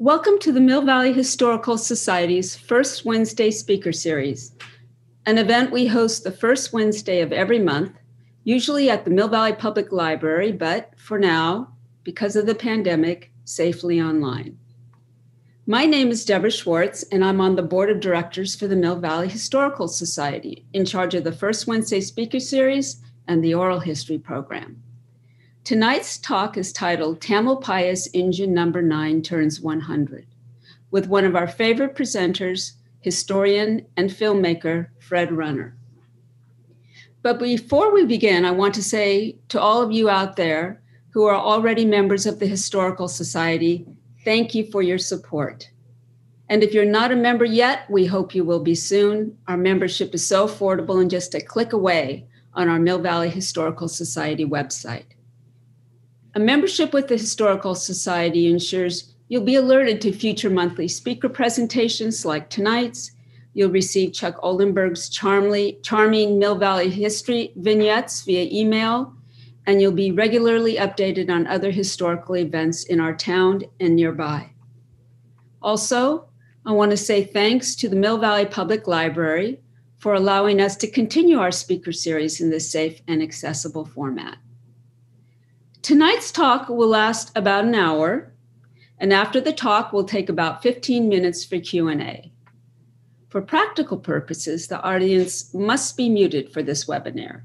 Welcome to the Mill Valley Historical Society's First Wednesday Speaker Series, an event we host the first Wednesday of every month, usually at the Mill Valley Public Library, but for now, because of the pandemic, safely online. My name is Deborah Schwartz, and I'm on the Board of Directors for the Mill Valley Historical Society, in charge of the First Wednesday Speaker Series and the Oral History Program. Tonight's talk is titled Tamalpais Engine Number 9 Turns 100, with one of our favorite presenters, historian and filmmaker, Fred Runner. But before we begin, I want to say to all of you out there who are already members of the Historical Society, thank you for your support. And if you're not a member yet, we hope you will be soon. Our membership is so affordable and just a click away on our Mill Valley Historical Society website. A membership with the Historical Society ensures you'll be alerted to future monthly speaker presentations like tonight's. You'll receive Chuck Oldenburg's charming Mill Valley history vignettes via email, and you'll be regularly updated on other historical events in our town and nearby. Also, I want to say thanks to the Mill Valley Public Library for allowing us to continue our speaker series in this safe and accessible format. Tonight's talk will last about an hour, and after the talk, we'll take about 15 minutes for Q&A. For practical purposes, the audience must be muted for this webinar.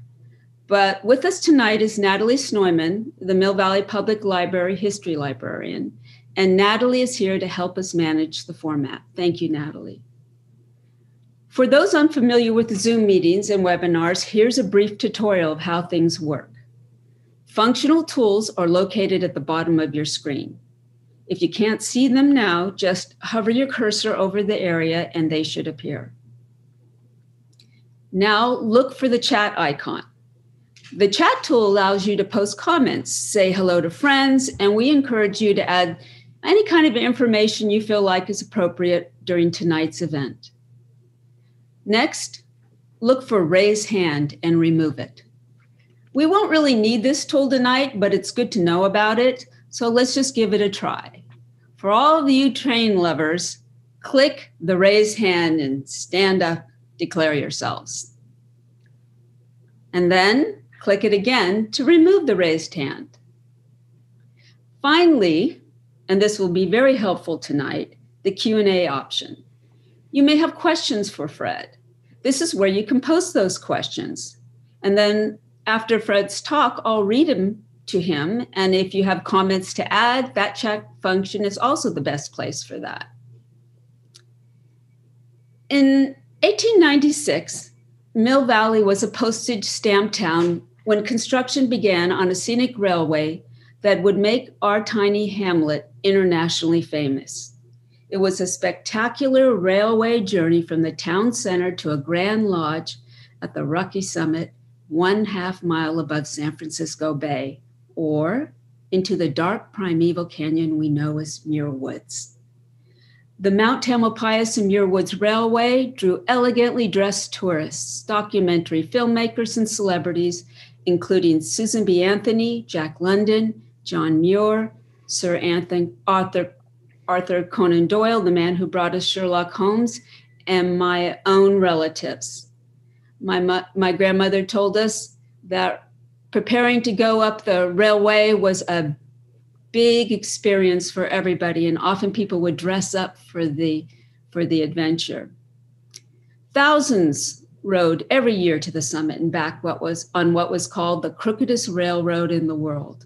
But with us tonight is Natalie Sneuman, the Mill Valley Public Library History Librarian, and Natalie is here to help us manage the format. Thank you, Natalie. For those unfamiliar with Zoom meetings and webinars, here's a brief tutorial of how things work. Functional tools are located at the bottom of your screen. If you can't see them now, just hover your cursor over the area and they should appear. Now look for the chat icon. The chat tool allows you to post comments, say hello to friends, and we encourage you to add any kind of information you feel like is appropriate during tonight's event. Next, look for raise hand and remove it. We won't really need this tool tonight, but it's good to know about it, so let's just give it a try. For all of you train lovers, click the raise hand and stand up, declare yourselves. And then click it again to remove the raised hand. Finally, and this will be very helpful tonight, the Q&A option. You may have questions for Fred. This is where you can post those questions. And then after Fred's talk, I'll read them to him. And if you have comments to add, that chat function is also the best place for that. In 1896, Mill Valley was a postage stamp town when construction began on a scenic railway that would make our tiny hamlet internationally famous. It was a spectacular railway journey from the town center to a grand lodge at the rocky summit 1/2 mile above San Francisco Bay, or into the dark primeval canyon we know as Muir Woods. The Mount Tamalpais Muir Woods Railway drew elegantly dressed tourists, documentary filmmakers, and celebrities, including Susan B. Anthony, Jack London, John Muir, Sir Arthur Conan Doyle, the man who brought us Sherlock Holmes, and my own relatives. My grandmother told us that preparing to go up the railway was a big experience for everybody, and often people would dress up for the adventure. Thousands rode every year to the summit and back on what was called the crookedest railroad in the world.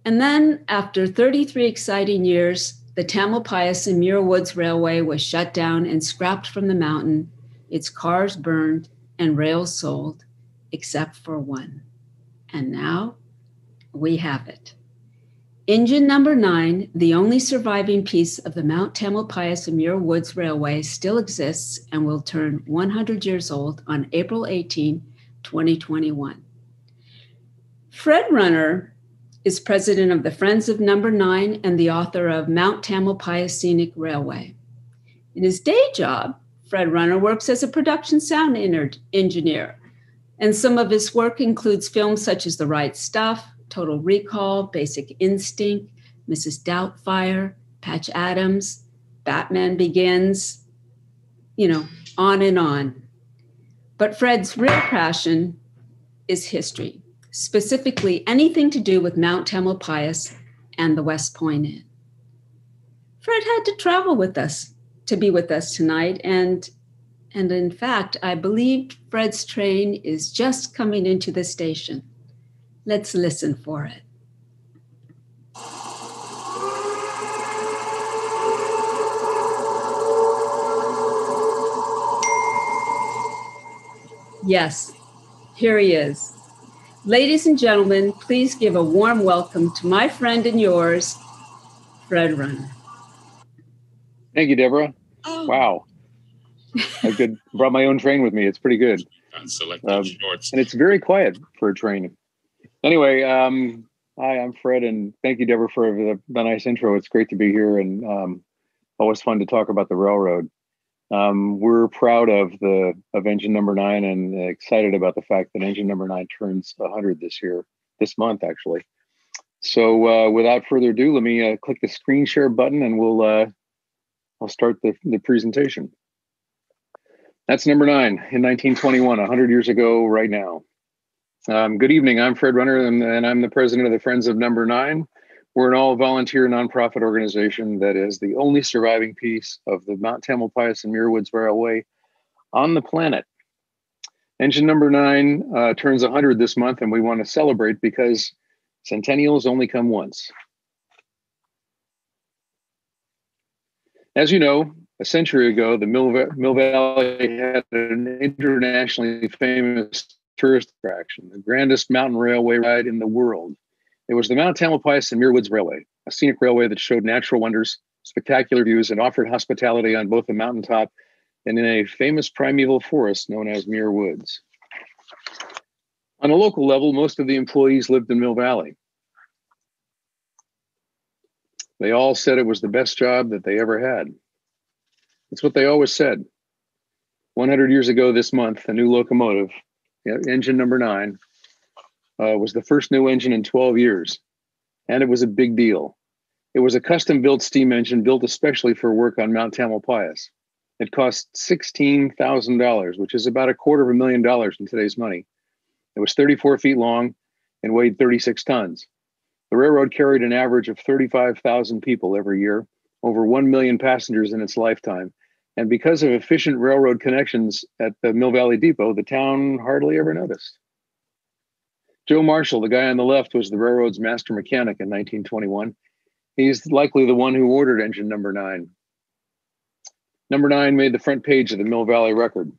And then after 33 exciting years, the Tamalpais Muir Woods Railway was shut down and scrapped from the mountain, its cars burned and rails sold, except for one. And now we have it. Engine number 9, the only surviving piece of the Mount Tamalpais Muir Woods Railway, still exists and will turn 100 years old on April 18, 2021. Fred Runner is president of the Friends of Number 9 and the author of Mount Tamalpais Scenic Railway. In his day job, Fred Runner works as a production sound engineer, and some of his work includes films such as The Right Stuff, Total Recall, Basic Instinct, Mrs. Doubtfire, Patch Adams, Batman Begins, on and on. But Fred's real passion is history, specifically anything to do with Mount Tamalpais and the West Point Inn. Fred had to travel with us to be with us tonight, and in fact, I believe Fred's train is just coming into the station. Let's listen for it. Yes, here he is. Ladies and gentlemen, please give a warm welcome to my friend and yours, Fred Runner. Thank you, Deborah. Wow. I brought my own train with me. It's pretty good. And it's very quiet for a train. Anyway, hi, I'm Fred, and thank you, Deborah, for the nice intro. It's great to be here, and always fun to talk about the railroad. We're proud of engine number 9 and excited about the fact that engine number 9 turns 100 this month, actually. So without further ado, let me click the screen share button, and I'll start the presentation. That's number 9 in 1921, 100 years ago right now. Good evening, I'm Fred Runner, and I'm the president of the Friends of Number 9. We're an all-volunteer nonprofit organization that is the only surviving piece of the Mount Tamalpais and Muir Woods Railway on the planet. Engine number 9 turns 100 this month, and we want to celebrate because centennials only come once. As you know, a century ago, the Mill Valley had an internationally famous tourist attraction, the grandest mountain railway ride in the world. It was the Mount Tamalpais and Muir Woods Railway, a scenic railway that showed natural wonders, spectacular views, and offered hospitality on both the mountaintop and in a famous primeval forest known as Muir Woods. On a local level, most of the employees lived in Mill Valley. They all said it was the best job that they ever had. It's what they always said. 100 years ago this month, a new locomotive, engine number 9, was the first new engine in 12 years, and it was a big deal. It was a custom-built steam engine built especially for work on Mount Tamalpais. It cost $16,000, which is about $250,000 in today's money. It was 34 feet long and weighed 36 tons. The railroad carried an average of 35,000 people every year, over 1 million passengers in its lifetime. And because of efficient railroad connections at the Mill Valley Depot, the town hardly ever noticed. Joe Marshall, the guy on the left, was the railroad's master mechanic in 1921. He's likely the one who ordered engine number 9. Number 9 made the front page of the Mill Valley Record.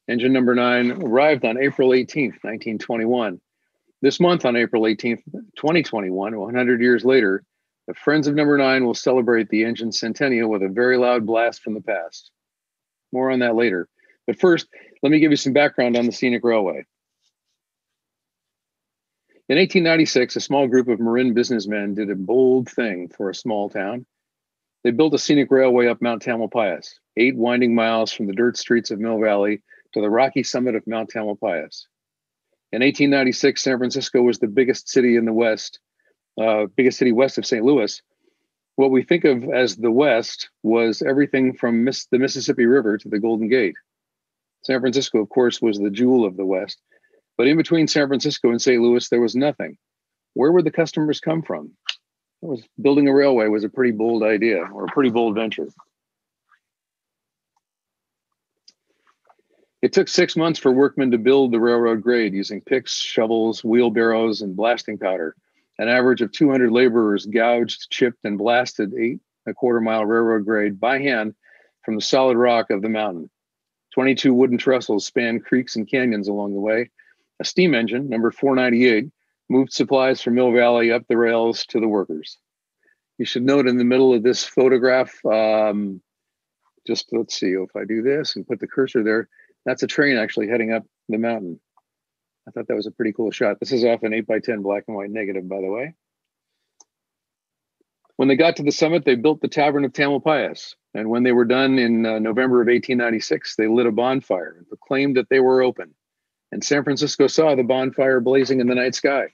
Engine number 9 arrived on April 18th, 1921. This month, on April 18th, 2021, 100 years later, the Friends of Number 9 will celebrate the engine centennial with a very loud blast from the past. More on that later. But first, let me give you some background on the Scenic Railway. In 1896, a small group of Marin businessmen did a bold thing for a small town. They built a scenic railway up Mount Tamalpais, 8 winding miles from the dirt streets of Mill Valley to the rocky summit of Mount Tamalpais. In 1896, San Francisco was the biggest city in the West, biggest city west of St. Louis. What we think of as the West was everything from the Mississippi River to the Golden Gate. San Francisco, of course, was the jewel of the West. But in between San Francisco and St. Louis, there was nothing. Where would the customers come from? Building a railway was a pretty bold idea, or a pretty bold venture. It took 6 months for workmen to build the railroad grade using picks, shovels, wheelbarrows, and blasting powder. An average of 200 laborers gouged, chipped, and blasted 8 1/4 mile railroad grade by hand from the solid rock of the mountain. 22 wooden trestles spanned creeks and canyons along the way. A steam engine, number 498, moved supplies from Mill Valley up the rails to the workers. You should note in the middle of this photograph, just let's see, if I do this and put the cursor there, that's a train actually heading up the mountain. I thought that was a pretty cool shot. This is off an 8x10 black and white negative, by the way. When they got to the summit, they built the Tavern of Tamalpais. And when they were done in November of 1896, they lit a bonfire and proclaimed that they were open. And San Francisco saw the bonfire blazing in the night sky.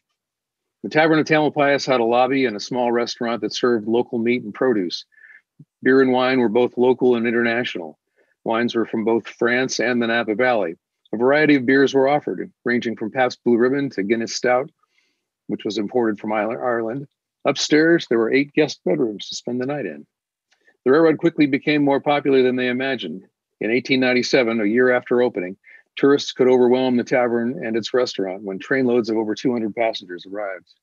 The Tavern of Tamalpais had a lobby and a small restaurant that served local meat and produce. Beer and wine were both local and international. Wines were from both France and the Napa Valley. A variety of beers were offered, ranging from Pabst Blue Ribbon to Guinness Stout, which was imported from Ireland. Upstairs, there were 8 guest bedrooms to spend the night in. The railroad quickly became more popular than they imagined. In 1897, a year after opening, tourists could overwhelm the tavern and its restaurant when trainloads of over 200 passengers arrived.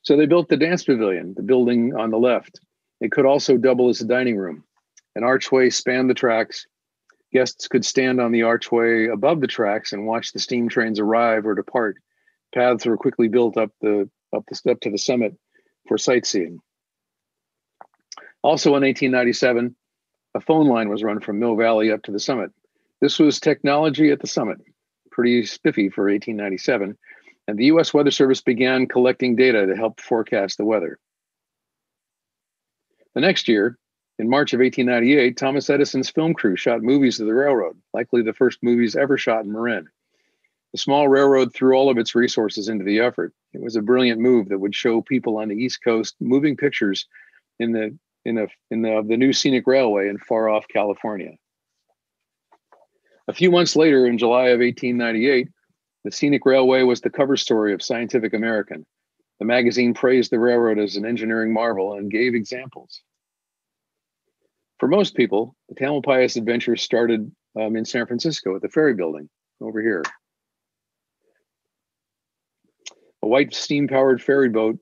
So they built the dance pavilion, the building on the left. It could also double as a dining room. An archway spanned the tracks. Guests could stand on the archway above the tracks and watch the steam trains arrive or depart. Paths were quickly built up the step to the summit for sightseeing. Also in 1897, a phone line was run from Mill Valley up to the summit. This was technology at the summit, pretty spiffy for 1897, and the U.S. Weather Service began collecting data to help forecast the weather. The next year, in March of 1898, Thomas Edison's film crew shot movies of the railroad, likely the first movies ever shot in Marin. The small railroad threw all of its resources into the effort. It was a brilliant move that would show people on the East Coast moving pictures in the new Scenic Railway in far-off California. A few months later, in July of 1898, the Scenic Railway was the cover story of Scientific American. The magazine praised the railroad as an engineering marvel and gave examples. For most people, the Tamalpais adventure started in San Francisco at the ferry building over here. A white steam-powered ferry boat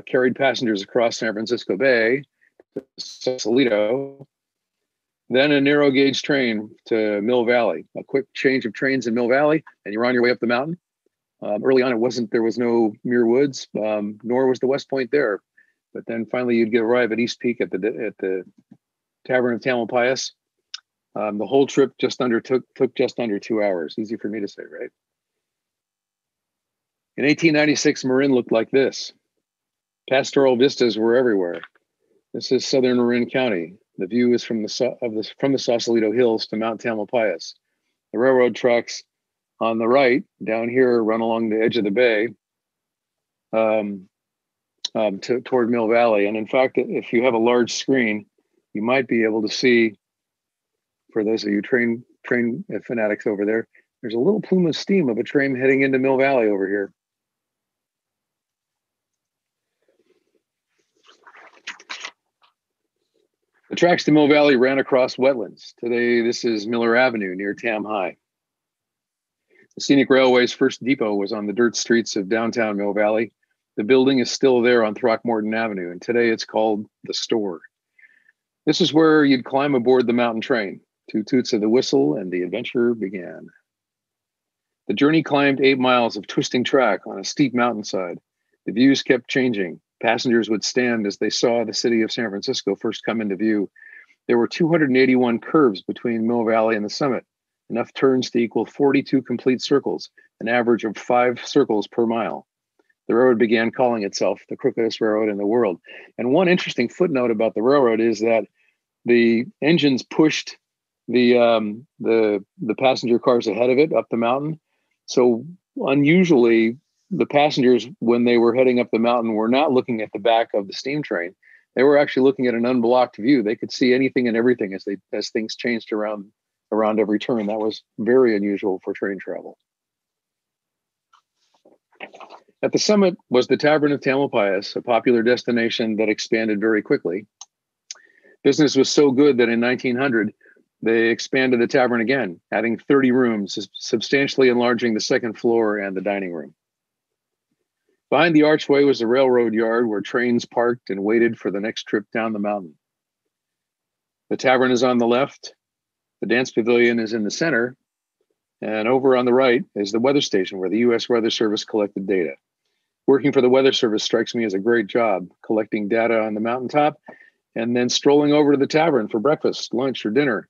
carried passengers across San Francisco Bay to Sausalito, then a narrow gauge train to Mill Valley. A quick change of trains in Mill Valley, and you're on your way up the mountain. Early on, there was no Muir Woods, nor was the West Point there. But then finally, you'd arrive at East Peak at the Tavern of Tamalpais. The whole trip took just under 2 hours. Easy for me to say, right? In 1896, Marin looked like this. Pastoral vistas were everywhere. This is southern Marin County. The view is from the Sausalito Hills to Mount Tamalpais. The railroad tracks on the right down here run along the edge of the bay toward Mill Valley. And in fact, if you have a large screen, you might be able to see, for those of you train fanatics over there, there's a little plume of steam of a train heading into Mill Valley over here. The tracks to Mill Valley ran across wetlands. Today, this is Miller Avenue near Tam High. The Scenic Railway's first depot was on the dirt streets of downtown Mill Valley. The building is still there on Throckmorton Avenue, and today it's called the Store. This is where you'd climb aboard the mountain train. 2 toots of the whistle, and the adventure began. The journey climbed 8 miles of twisting track on a steep mountainside. The views kept changing. Passengers would stand as they saw the city of San Francisco first come into view. There were 281 curves between Mill Valley and the summit, enough turns to equal 42 complete circles, an average of 5 circles per mile. The railroad began calling itself the crookedest railroad in the world. And one interesting footnote about the railroad is that the engines pushed the passenger cars ahead of it up the mountain. So unusually, the passengers, when they were heading up the mountain, were not looking at the back of the steam train. They were actually looking at an unblocked view. They could see anything and everything as things changed around every turn. That was very unusual for train travel. At the summit was the Tavern of Tamalpais, a popular destination that expanded very quickly. Business was so good that in 1900, they expanded the tavern again, adding 30 rooms, substantially enlarging the second floor and the dining room. Behind the archway was a railroad yard where trains parked and waited for the next trip down the mountain. The tavern is on the left. The dance pavilion is in the center. And over on the right is the weather station where the U.S. Weather Service collected data. Working for the Weather Service strikes me as a great job, collecting data on the mountaintop and then strolling over to the tavern for breakfast, lunch, or dinner,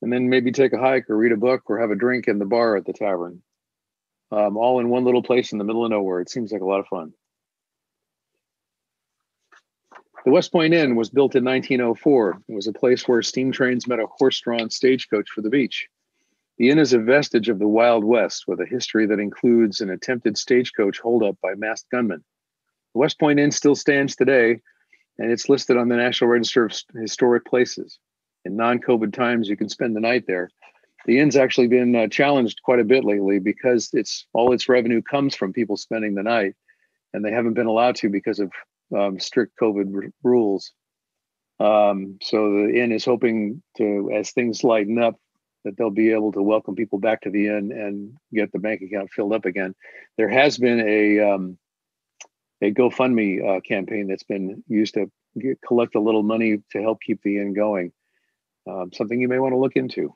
and then maybe take a hike or read a book or have a drink in the bar at the tavern. All in one little place in the middle of nowhere. It seems like a lot of fun. The West Point Inn was built in 1904. It was a place where steam trains met a horse-drawn stagecoach for the beach. The inn is a vestige of the Wild West with a history that includes an attempted stagecoach holdup by masked gunmen. The West Point Inn still stands today, and it's listed on the National Register of Historic Places. In non-COVID times, you can spend the night there. The inn's actually been challenged quite a bit lately because all its revenue comes from people spending the night, and they haven't been allowed to because of strict COVID rules. So the inn is hoping to, as things lighten up, that they'll be able to welcome people back to the inn and get the bank account filled up again. There has been a GoFundMe campaign that's been used to collect a little money to help keep the inn going. Something you may want to look into.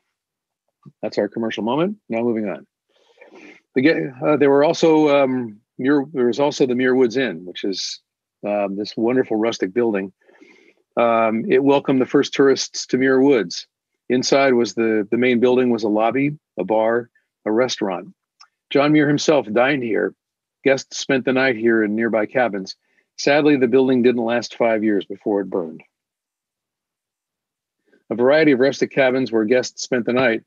That's our commercial moment. Now moving on. There was also the Muir Woods Inn, which is this wonderful rustic building. It welcomed the first tourists to Muir Woods. Inside was the main building was a lobby, a bar, a restaurant. John Muir himself dined here. Guests spent the night here in nearby cabins. Sadly, the building didn't last 5 years before it burned. A variety of rustic cabins where guests spent the night.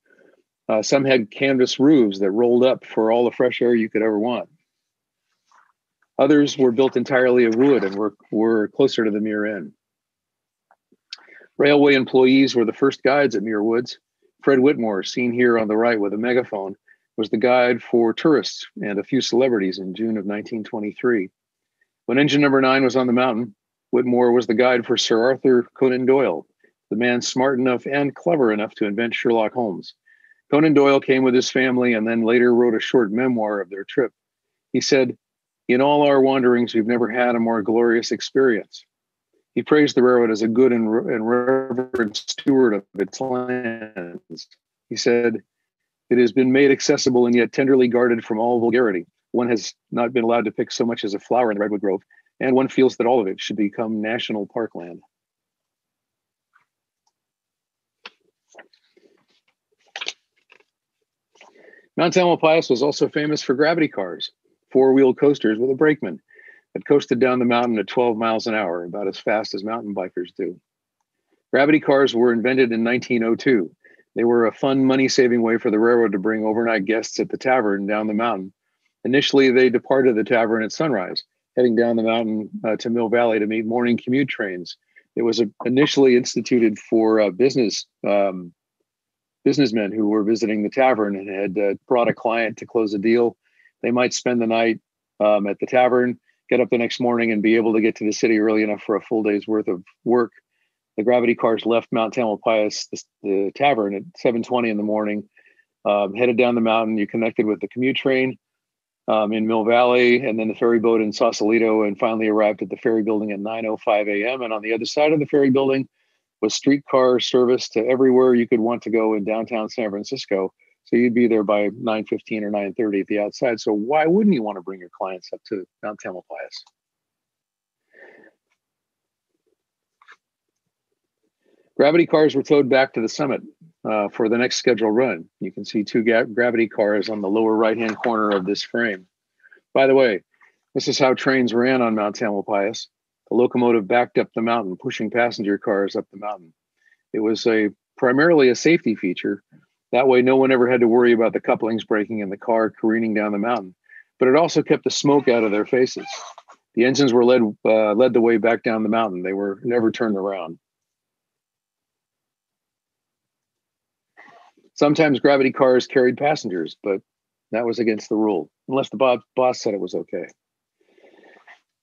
Some had canvas roofs that rolled up for all the fresh air you could ever want. Others were built entirely of wood and were closer to the Muir Inn. Railway employees were the first guides at Muir Woods. Fred Whitmore, seen here on the right with a megaphone, was the guide for tourists and a few celebrities in June of 1923. When engine number 9 was on the mountain, Whitmore was the guide for Sir Arthur Conan Doyle, the man smart enough and clever enough to invent Sherlock Holmes. Conan Doyle came with his family and then later wrote a short memoir of their trip. He said, "In all our wanderings, we've never had a more glorious experience." He praised the railroad as a good and reverent steward of its lands. He said, "It has been made accessible and yet tenderly guarded from all vulgarity. One has not been allowed to pick so much as a flower in the redwood grove, and one feels that all of it should become national parkland." Mount Tamalpais was also famous for gravity cars, four-wheeled coasters with a brakeman that coasted down the mountain at 12 miles an hour, about as fast as mountain bikers do. Gravity cars were invented in 1902. They were a fun, money-saving way for the railroad to bring overnight guests at the Tavern down the mountain. Initially, they departed the Tavern at sunrise, heading down the mountain to Mill Valley to meet morning commute trains. It was initially instituted for businessmen who were visiting the Tavern and had brought a client to close a deal. They might spend the night at the Tavern, get up the next morning and be able to get to the city early enough for a full day's worth of work. The gravity cars left Mount Tamalpais, the Tavern, at 7:20 in the morning, headed down the mountain. You connected with the commute train in Mill Valley, and then the ferry boat in Sausalito, and finally arrived at the ferry building at 9:05 a.m. And on the other side of the ferry building was streetcar service to everywhere you could want to go in downtown San Francisco. So you'd be there by 9:15 or 9:30 at the outside. So why wouldn't you want to bring your clients up to Mount Tamalpais? Gravity cars were towed back to the summit for the next scheduled run. You can see two gravity cars on the lower right-hand corner of this frame. By the way, this is how trains ran on Mount Tamalpais. The locomotive backed up the mountain, pushing passenger cars up the mountain. It was primarily a safety feature. That way, no one ever had to worry about the couplings breaking and the car careening down the mountain. But it also kept the smoke out of their faces. The engines were led the way back down the mountain. They were never turned around. Sometimes gravity cars carried passengers, but that was against the rule, unless the boss said it was okay.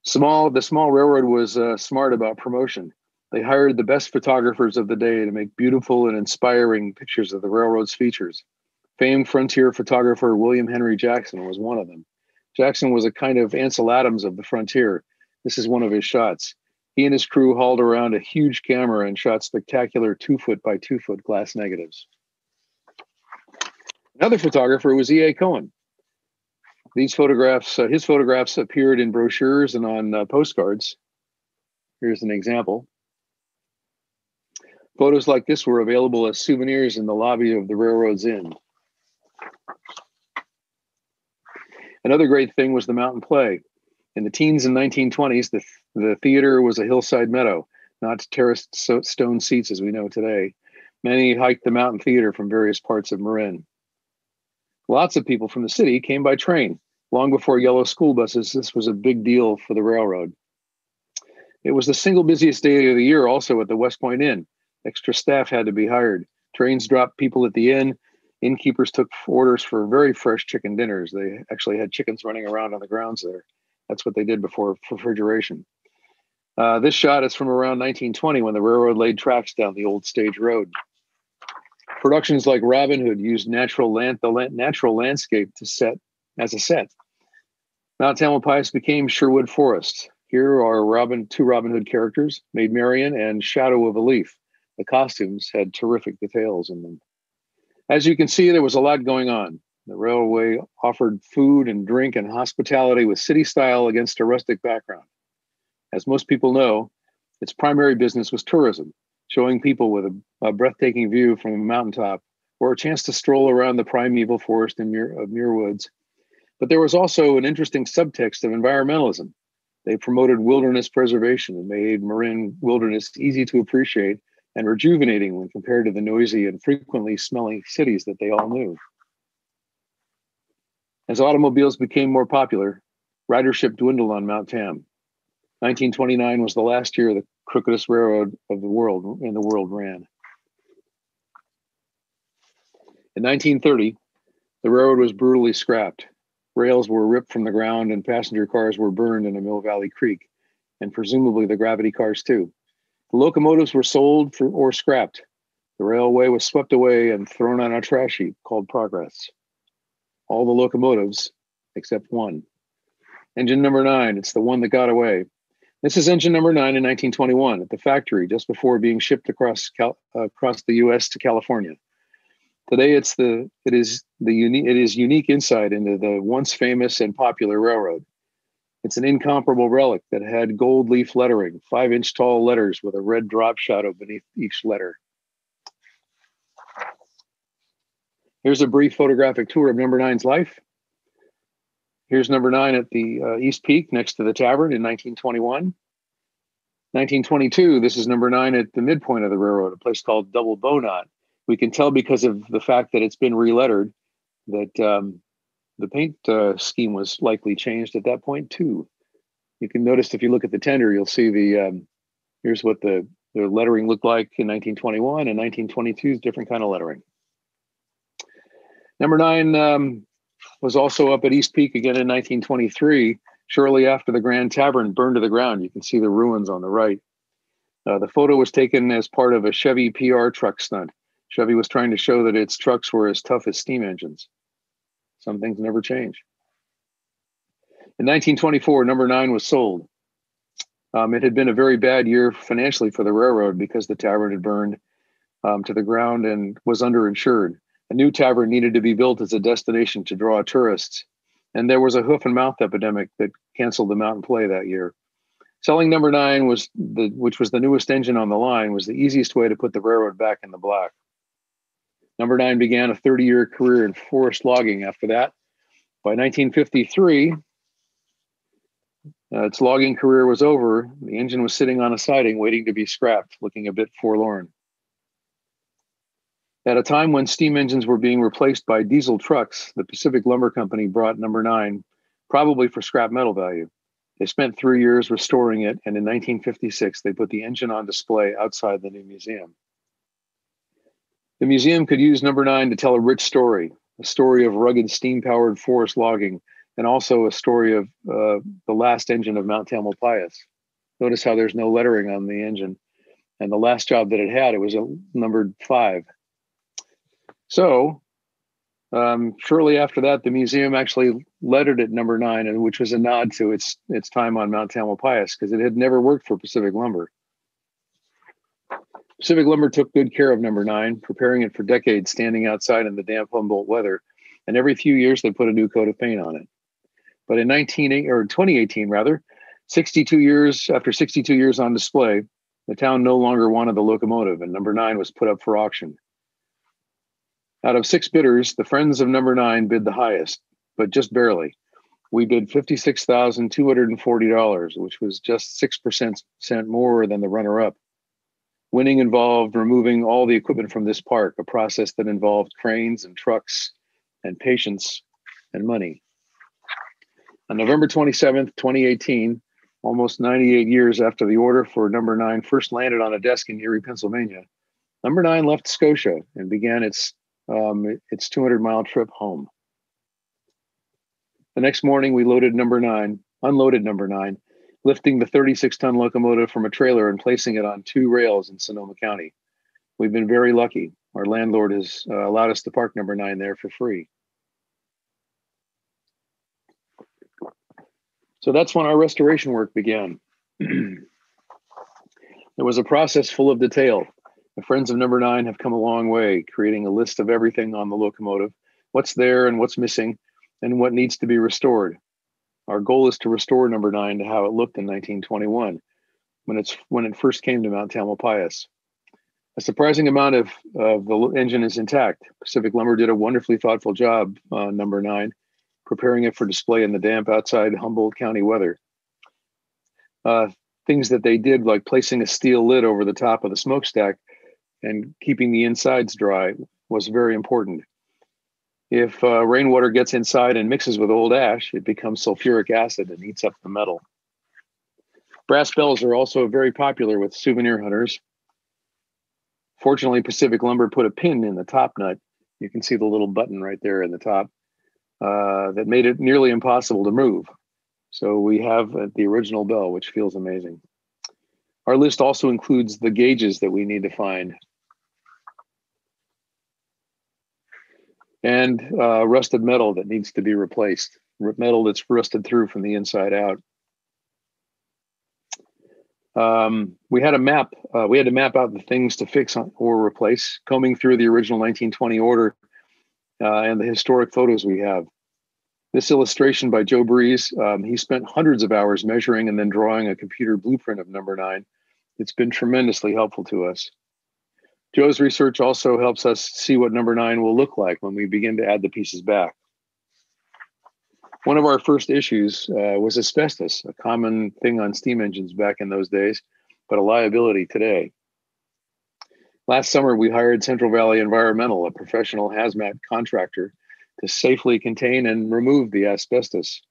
The small railroad was smart about promotion. They hired the best photographers of the day to make beautiful and inspiring pictures of the railroad's features. Famed frontier photographer William Henry Jackson was one of them. Jackson was a kind of Ansel Adams of the frontier. This is one of his shots. He and his crew hauled around a huge camera and shot spectacular 2-foot by 2-foot glass negatives. Another photographer was E.A. Cohen. His photographs appeared in brochures and on postcards. Here's an example. Photos like this were available as souvenirs in the lobby of the Railroad's Inn. Another great thing was the mountain play. In the teens and 1920s, the theater was a hillside meadow, not terraced stone seats as we know today. Many hiked the mountain theater from various parts of Marin. Lots of people from the city came by train. Long before yellow school buses, this was a big deal for the railroad. It was the single busiest day of the year also at the West Point Inn. Extra staff had to be hired. Trains dropped people at the inn. Innkeepers took orders for very fresh chicken dinners. They actually had chickens running around on the grounds there. That's what they did before refrigeration. This shot is from around 1920 when the railroad laid tracks down the old stage road. Productions like Robin Hood used the natural landscape to set as a set. Mount Tamalpais became Sherwood Forest. Here are two Robin Hood characters, Maid Marian and Shadow of a Leaf. The costumes had terrific details in them. As you can see, there was a lot going on. The railway offered food and drink and hospitality with city style against a rustic background. As most people know, its primary business was tourism, showing people with a breathtaking view from a mountaintop or a chance to stroll around the primeval forest of Muir Woods. But there was also an interesting subtext of environmentalism. They promoted wilderness preservation and made marine wilderness easy to appreciate and rejuvenating when compared to the noisy and frequently smelly cities that they all knew. As automobiles became more popular, ridership dwindled on Mount Tam. 1929 was the last year the crookedest railroad in the world ran. In 1930, the railroad was brutally scrapped. Rails were ripped from the ground and passenger cars were burned in a Mill Valley Creek, and presumably the gravity cars too. The locomotives were sold or scrapped. The railway was swept away and thrown on a trash heap called Progress. All the locomotives, except one. Engine number 9, it's the one that got away. This is engine number 9 in 1921 at the factory just before being shipped across the U.S. to California. Today, it is unique insight into the once famous and popular railroad. It's an incomparable relic that had gold leaf lettering, 5-inch tall letters with a red drop shadow beneath each letter. Here's a brief photographic tour of number 9's life. Here's number 9 at the East Peak next to the Tavern in 1921. 1922, this is number 9 at the midpoint of the railroad, a place called Double Bow Knot. We can tell because of the fact that it's been relettered that the paint scheme was likely changed at that point too. You can notice if you look at the tender, you'll see here's what the lettering looked like in 1921 and 1922's different kind of lettering. Number 9 was also up at East Peak again in 1923, shortly after the Grand Tavern burned to the ground. You can see the ruins on the right. The photo was taken as part of a Chevy PR truck stunt. Chevy was trying to show that its trucks were as tough as steam engines. Some things never change. In 1924, number 9 was sold. It had been a very bad year financially for the railroad because the tavern had burned to the ground and was underinsured. A new tavern needed to be built as a destination to draw tourists. And there was a hoof and mouth epidemic that canceled the mountain play that year. Selling number 9, which was the newest engine on the line, was the easiest way to put the railroad back in the black. Number 9 began a 30-year career in forest logging after that. By 1953, its logging career was over. The engine was sitting on a siding waiting to be scrapped, looking a bit forlorn. At a time when steam engines were being replaced by diesel trucks, the Pacific Lumber Company brought number 9, probably for scrap metal value. They spent 3 years restoring it, and in 1956, they put the engine on display outside the new museum. The museum could use number 9 to tell a rich story, a story of rugged steam-powered forest logging, and also a story of the last engine of Mount Tamalpais. Notice how there's no lettering on the engine. And the last job that it had, it was numbered 5. So shortly after that, the museum actually lettered it number 9, which was a nod to its time on Mount Tamalpais because it had never worked for Pacific Lumber. Pacific Lumber took good care of number 9, preparing it for decades, standing outside in the damp Humboldt weather. And every few years, they put a new coat of paint on it. But in 2018, 62 years on display, the town no longer wanted the locomotive, and number 9 was put up for auction. Out of 6 bidders, the friends of number 9 bid the highest, but just barely. We bid $56,240, which was just 6% more than the runner-up. Winning involved removing all the equipment from this park, a process that involved cranes and trucks and patience and money. On November 27th, 2018, almost 98 years after the order for number 9 first landed on a desk in Erie, Pennsylvania, number 9 left Scotia and began its 200-mile trip home. The next morning, we unloaded number 9, lifting the 36-ton locomotive from a trailer and placing it on 2 rails in Sonoma County. We've been very lucky. Our landlord has allowed us to park number 9 there for free. So that's when our restoration work began. It was a process full of detail. The friends of number 9 have come a long way, creating a list of everything on the locomotive, what's there and what's missing, and what needs to be restored. Our goal is to restore number 9 to how it looked in 1921, when it first came to Mount Tamalpais. A surprising amount of the engine is intact. Pacific Lumber did a wonderfully thoughtful job on number 9, preparing it for display in the damp outside Humboldt County weather. Things that they did, like placing a steel lid over the top of the smokestack and keeping the insides dry, was very important. If rainwater gets inside and mixes with old ash, it becomes sulfuric acid and eats up the metal. Brass bells are also very popular with souvenir hunters. Fortunately, Pacific Lumber put a pin in the top nut. You can see the little button right there in the top that made it nearly impossible to move. So we have the original bell, which feels amazing. Our list also includes the gauges that we need to find. And rusted metal that needs to be replaced. Metal that's rusted through from the inside out. We had to map out the things to fix or replace, combing through the original 1920 order and the historic photos we have. This illustration by Joe Breeze, he spent hundreds of hours measuring and then drawing a computer blueprint of number 9. It's been tremendously helpful to us. Joe's research also helps us see what number 9 will look like when we begin to add the pieces back. One of our first issues was asbestos, a common thing on steam engines back in those days, but a liability today. Last summer, we hired Central Valley Environmental, a professional hazmat contractor, to safely contain and remove the asbestos.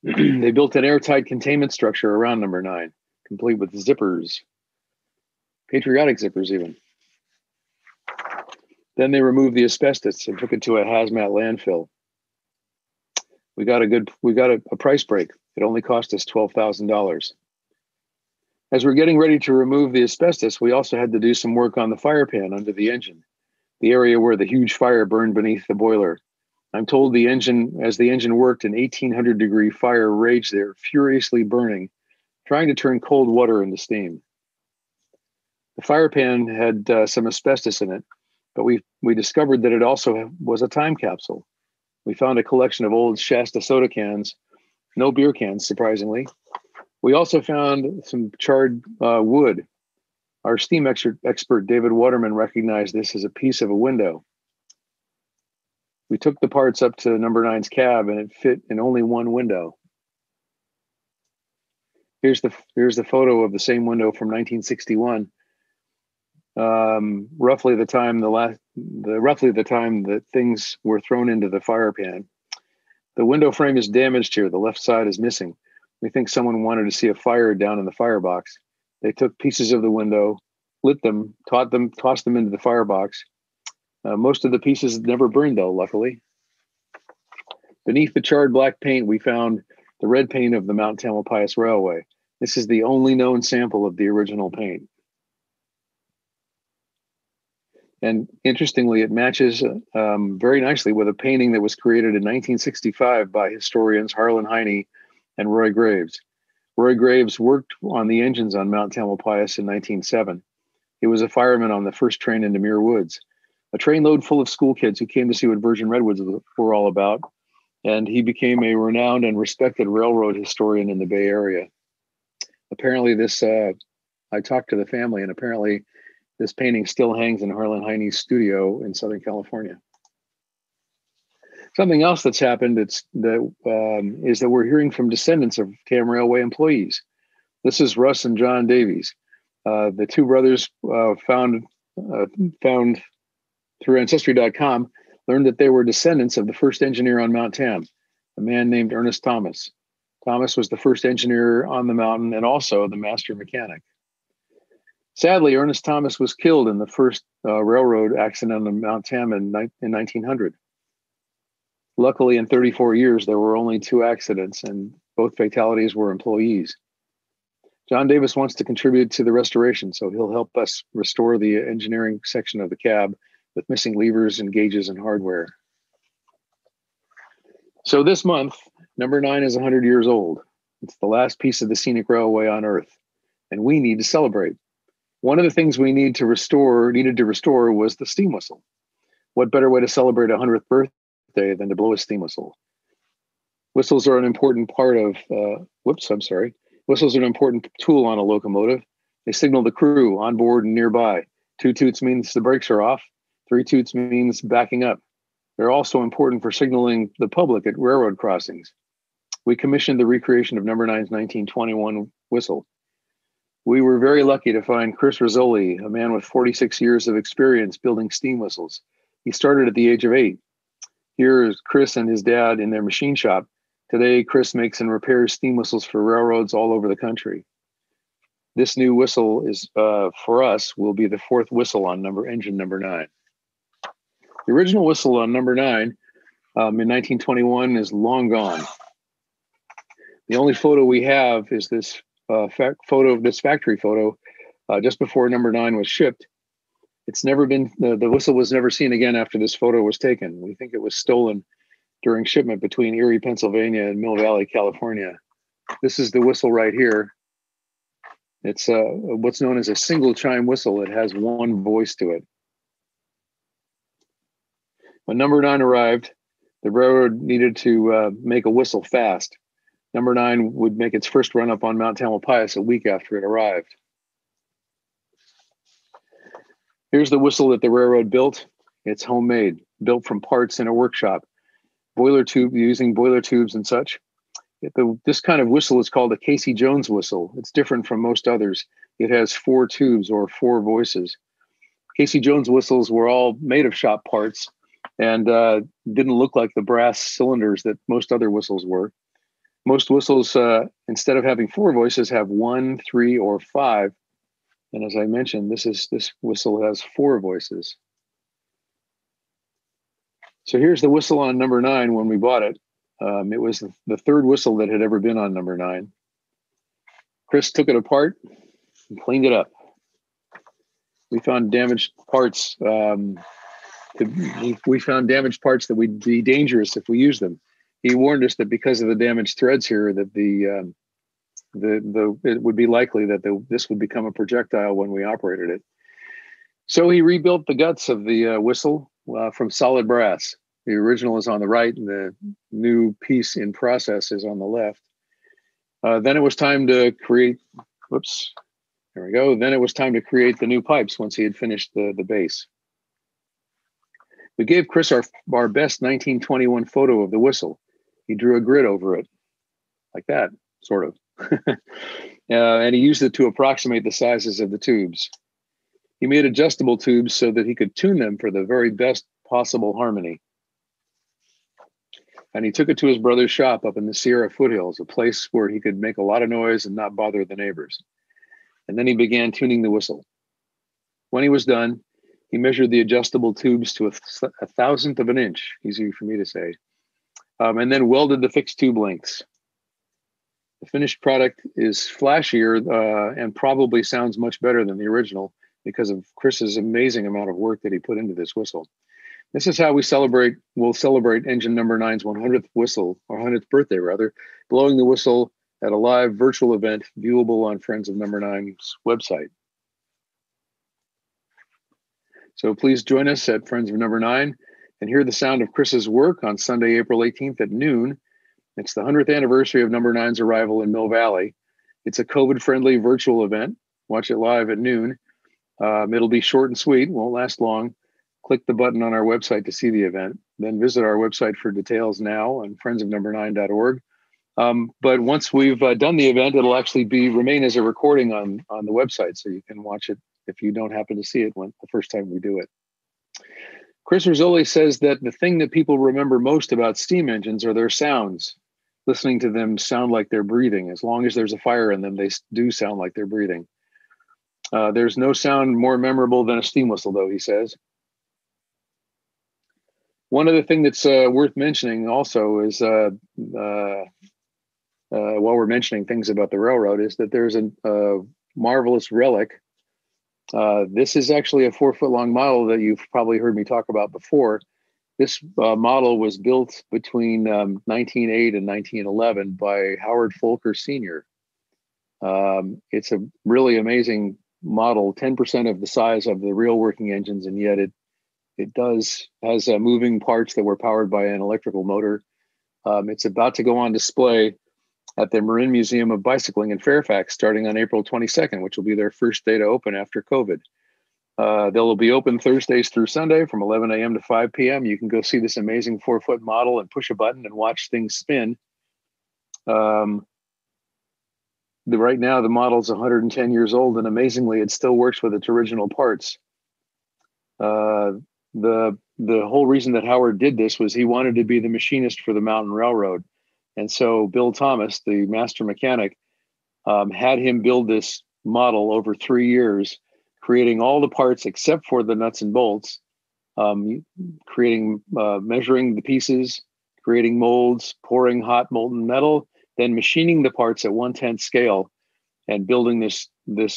They built an airtight containment structure around number 9, complete with zippers, patriotic zippers even. Then they removed the asbestos and took it to a hazmat landfill. We got a price break. It only cost us $12,000. As we're getting ready to remove the asbestos, we also had to do some work on the fire pan under the engine, the area where the huge fire burned beneath the boiler. I'm told as the engine worked, an 1800-degree fire raged there, furiously burning, trying to turn cold water into steam. The fire pan had some asbestos in it, but we discovered that it also was a time capsule. We found a collection of old Shasta soda cans, no beer cans, surprisingly. We also found some charred wood. Our steam expert, David Waterman, recognized this as a piece of a window. We took the parts up to number 9's cab, and it fit in only one window. Here's the photo of the same window from 1961. Roughly the time that things were thrown into the fire pan. The window frame is damaged here. The left side is missing. We think someone wanted to see a fire down in the firebox. They took pieces of the window, lit them, tossed them into the firebox. Most of the pieces never burned, though, luckily. Beneath the charred black paint, we found the red paint of the Mount Tamalpais Railway. This is the only known sample of the original paint. And interestingly, it matches very nicely with a painting that was created in 1965 by historians Harlan Heine and Roy Graves. Roy Graves worked on the engines on Mount Tamalpais in 1907. He was a fireman on the first train into Muir Woods, a trainload full of school kids who came to see what Virgin Redwoods were all about. And he became a renowned and respected railroad historian in the Bay Area. Apparently I talked to the family, and apparently this painting still hangs in Harlan Heine's studio in Southern California. Something else that's happened is that we're hearing from descendants of Tam Railway employees. This is Russ and John Davies. The two brothers found through Ancestry.com, learned that they were descendants of the first engineer on Mount Tam, a man named Ernest Thomas. Thomas was the first engineer on the mountain and also the master mechanic. Sadly, Ernest Thomas was killed in the first railroad accident on Mount Tam in 1900. Luckily, in 34 years, there were only 2 accidents, and both fatalities were employees. John Davis wants to contribute to the restoration, so he'll help us restore the engineering section of the cab with missing levers and gauges and hardware. So this month, number 9 is 100 years old. It's the last piece of the Scenic Railway on Earth, and we need to celebrate. One of the things we needed to restore was the steam whistle. What better way to celebrate a 100th birthday than to blow a steam whistle? Whistles are an important part of, Whistles are an important tool on a locomotive. They signal the crew on board and nearby. 2 toots means the brakes are off. 3 toots means backing up. They're also important for signaling the public at railroad crossings. We commissioned the recreation of number 9's 1921 whistle. We were very lucky to find Chris Rizzoli, a man with 46 years of experience building steam whistles. He started at the age of 8. Here is Chris and his dad in their machine shop. Today, Chris makes and repairs steam whistles for railroads all over the country. This new whistle is, for us, will be the 4th whistle on engine number 9. The original whistle on number 9 in 1921 is long gone. The only photo we have is this factory photo just before number 9 was shipped. It's never been, the whistle was never seen again after this photo was taken. We think it was stolen during shipment between Erie, Pennsylvania and Mill Valley, California. This is the whistle right here. It's what's known as a single chime whistle. It has one voice to it. When number 9 arrived, the railroad needed to make a whistle fast. Number 9 would make its first run up on Mount Tamalpais a week after it arrived. Here's the whistle that the railroad built. It's homemade, built from parts in a workshop, using boiler tubes and such. This kind of whistle is called a Casey Jones whistle. It's different from most others. It has 4 tubes or 4 voices. Casey Jones whistles were all made of shop parts and didn't look like the brass cylinders that most other whistles were. Most whistles, instead of having 4 voices, have 1, 3, or 5. And as I mentioned, this whistle has 4 voices. So here's the whistle on number 9 when we bought it. It was the 3rd whistle that had ever been on number 9. Chris took it apart and cleaned it up. We found damaged parts. We found damaged parts that would be dangerous if we used them. He warned us that because of the damaged threads here, that it would be likely that this would become a projectile when we operated it. So he rebuilt the guts of the whistle from solid brass. The original is on the right, and the new piece in process is on the left. Then it was time to create. There we go. Then it was time to create the new pipes once he had finished the base. We gave Chris our best 1921 photo of the whistle. He drew a grid over it, like that, sort of. And he used it to approximate the sizes of the tubes. He made adjustable tubes so that he could tune them for the very best possible harmony. And he took it to his brother's shop up in the Sierra foothills, a place where he could make a lot of noise and not bother the neighbors. And then he began tuning the whistle. When he was done, he measured the adjustable tubes to a 1,000th of an inch, easy for me to say, and then welded the fixed tube lengths. The finished product is flashier and probably sounds much better than the original because of Chris's amazing amount of work that he put into this whistle. This is how we'll celebrate engine number 9's 100th whistle, or 100th birthday rather, blowing the whistle at a live virtual event viewable on Friends of Number 9's website. So please join us at Friends of Number 9 and hear the sound of Chris's work on Sunday, April 18th at noon. It's the 100th anniversary of number 9's arrival in Mill Valley. It's a COVID-friendly virtual event. Watch it live at noon. It'll be short and sweet, won't last long. Click the button on our website to see the event. Then visit our website for details now on friendsofnumber9.org. But once we've done the event, it'll actually remain as a recording on the website, so you can watch it if you don't happen to see it the first time we do it. Chris Rizzoli says that the thing that people remember most about steam engines are their sounds. Listening to them sound like they're breathing. As long as there's a fire in them, they do sound like they're breathing. There's no sound more memorable than a steam whistle, though, he says. One other thing that's worth mentioning also is, while we're mentioning things about the railroad, is that there's a marvelous relic. This is actually a 4-foot-long model that you've probably heard me talk about before. This model was built between 1908 and 1911 by Howard Folker Sr. It's a really amazing model, 10% of the size of the real working engines, and yet it has moving parts that were powered by an electrical motor. It's about to go on display at the Marin Museum of Bicycling in Fairfax starting on April 22nd, which will be their first day to open after COVID. They'll be open Thursdays through Sunday from 11 a.m. to 5 p.m. You can go see this amazing 4-foot model and push a button and watch things spin. Right now, the model's 110 years old, and amazingly, it still works with its original parts. The whole reason that Howard did this was he wanted to be the machinist for the Mountain Railroad. And so Bill Thomas, the master mechanic, had him build this model over 3 years, creating all the parts except for the nuts and bolts, measuring the pieces, creating molds, pouring hot molten metal, then machining the parts at 1/10 scale and building this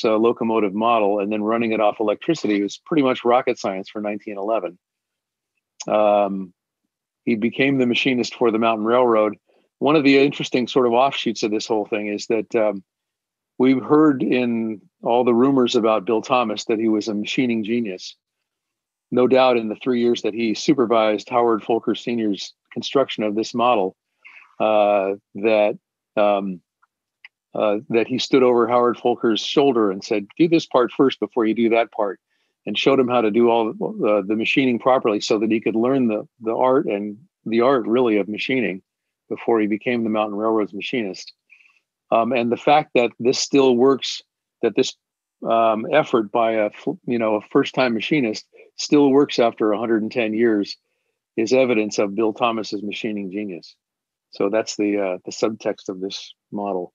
locomotive model and then running it off electricity. It was pretty much rocket science for 1911. He became the machinist for the Mountain Railroad. One of the interesting sort of offshoots of this whole thing is that we've heard in all the rumors about Bill Thomas that he was a machining genius. No doubt in the 3 years that he supervised Howard Folker Sr.'s construction of this model, that he stood over Howard Folker's shoulder and said, do this part first before you do that part, and showed him how to do all the machining properly so that he could learn the art really of machining before he became the Mountain Railroad's machinist. And the fact that this still works, that this effort by a first-time machinist still works after 110 years is evidence of Bill Thomas's machining genius. So that's the subtext of this model.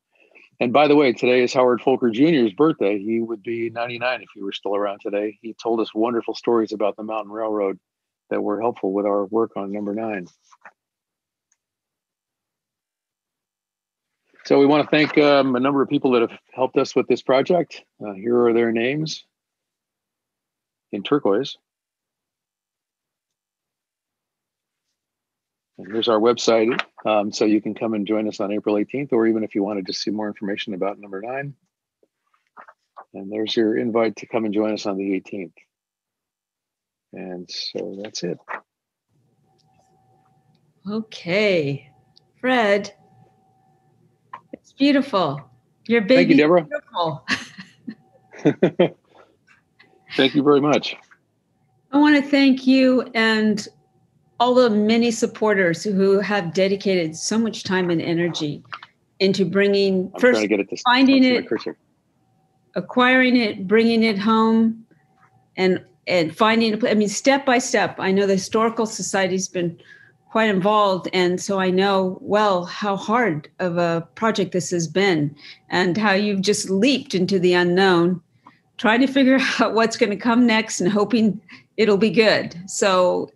And by the way, today is Howard Folker Jr.'s birthday. He would be 99 if he were still around today. He told us wonderful stories about the Mountain Railroad that were helpful with our work on number 9. So we want to thank a number of people that have helped us with this project. Here are their names in turquoise. And here's our website, so you can come and join us on April 18th, or even if you wanted to see more information about number 9. And there's your invite to come and join us on the 18th. And so that's it. Okay, Fred, it's beautiful. Your baby. Thank you, Deborah. Beautiful. Thank you very much. I want to thank you and all the many supporters who have dedicated so much time and energy into bringing, finding it, acquiring it, bringing it home, and finding a place. I mean, step by step. I know the Historical Society's been quite involved, and so I know well how hard of a project this has been and how you've just leaped into the unknown, trying to figure out what's going to come next and hoping it'll be good. So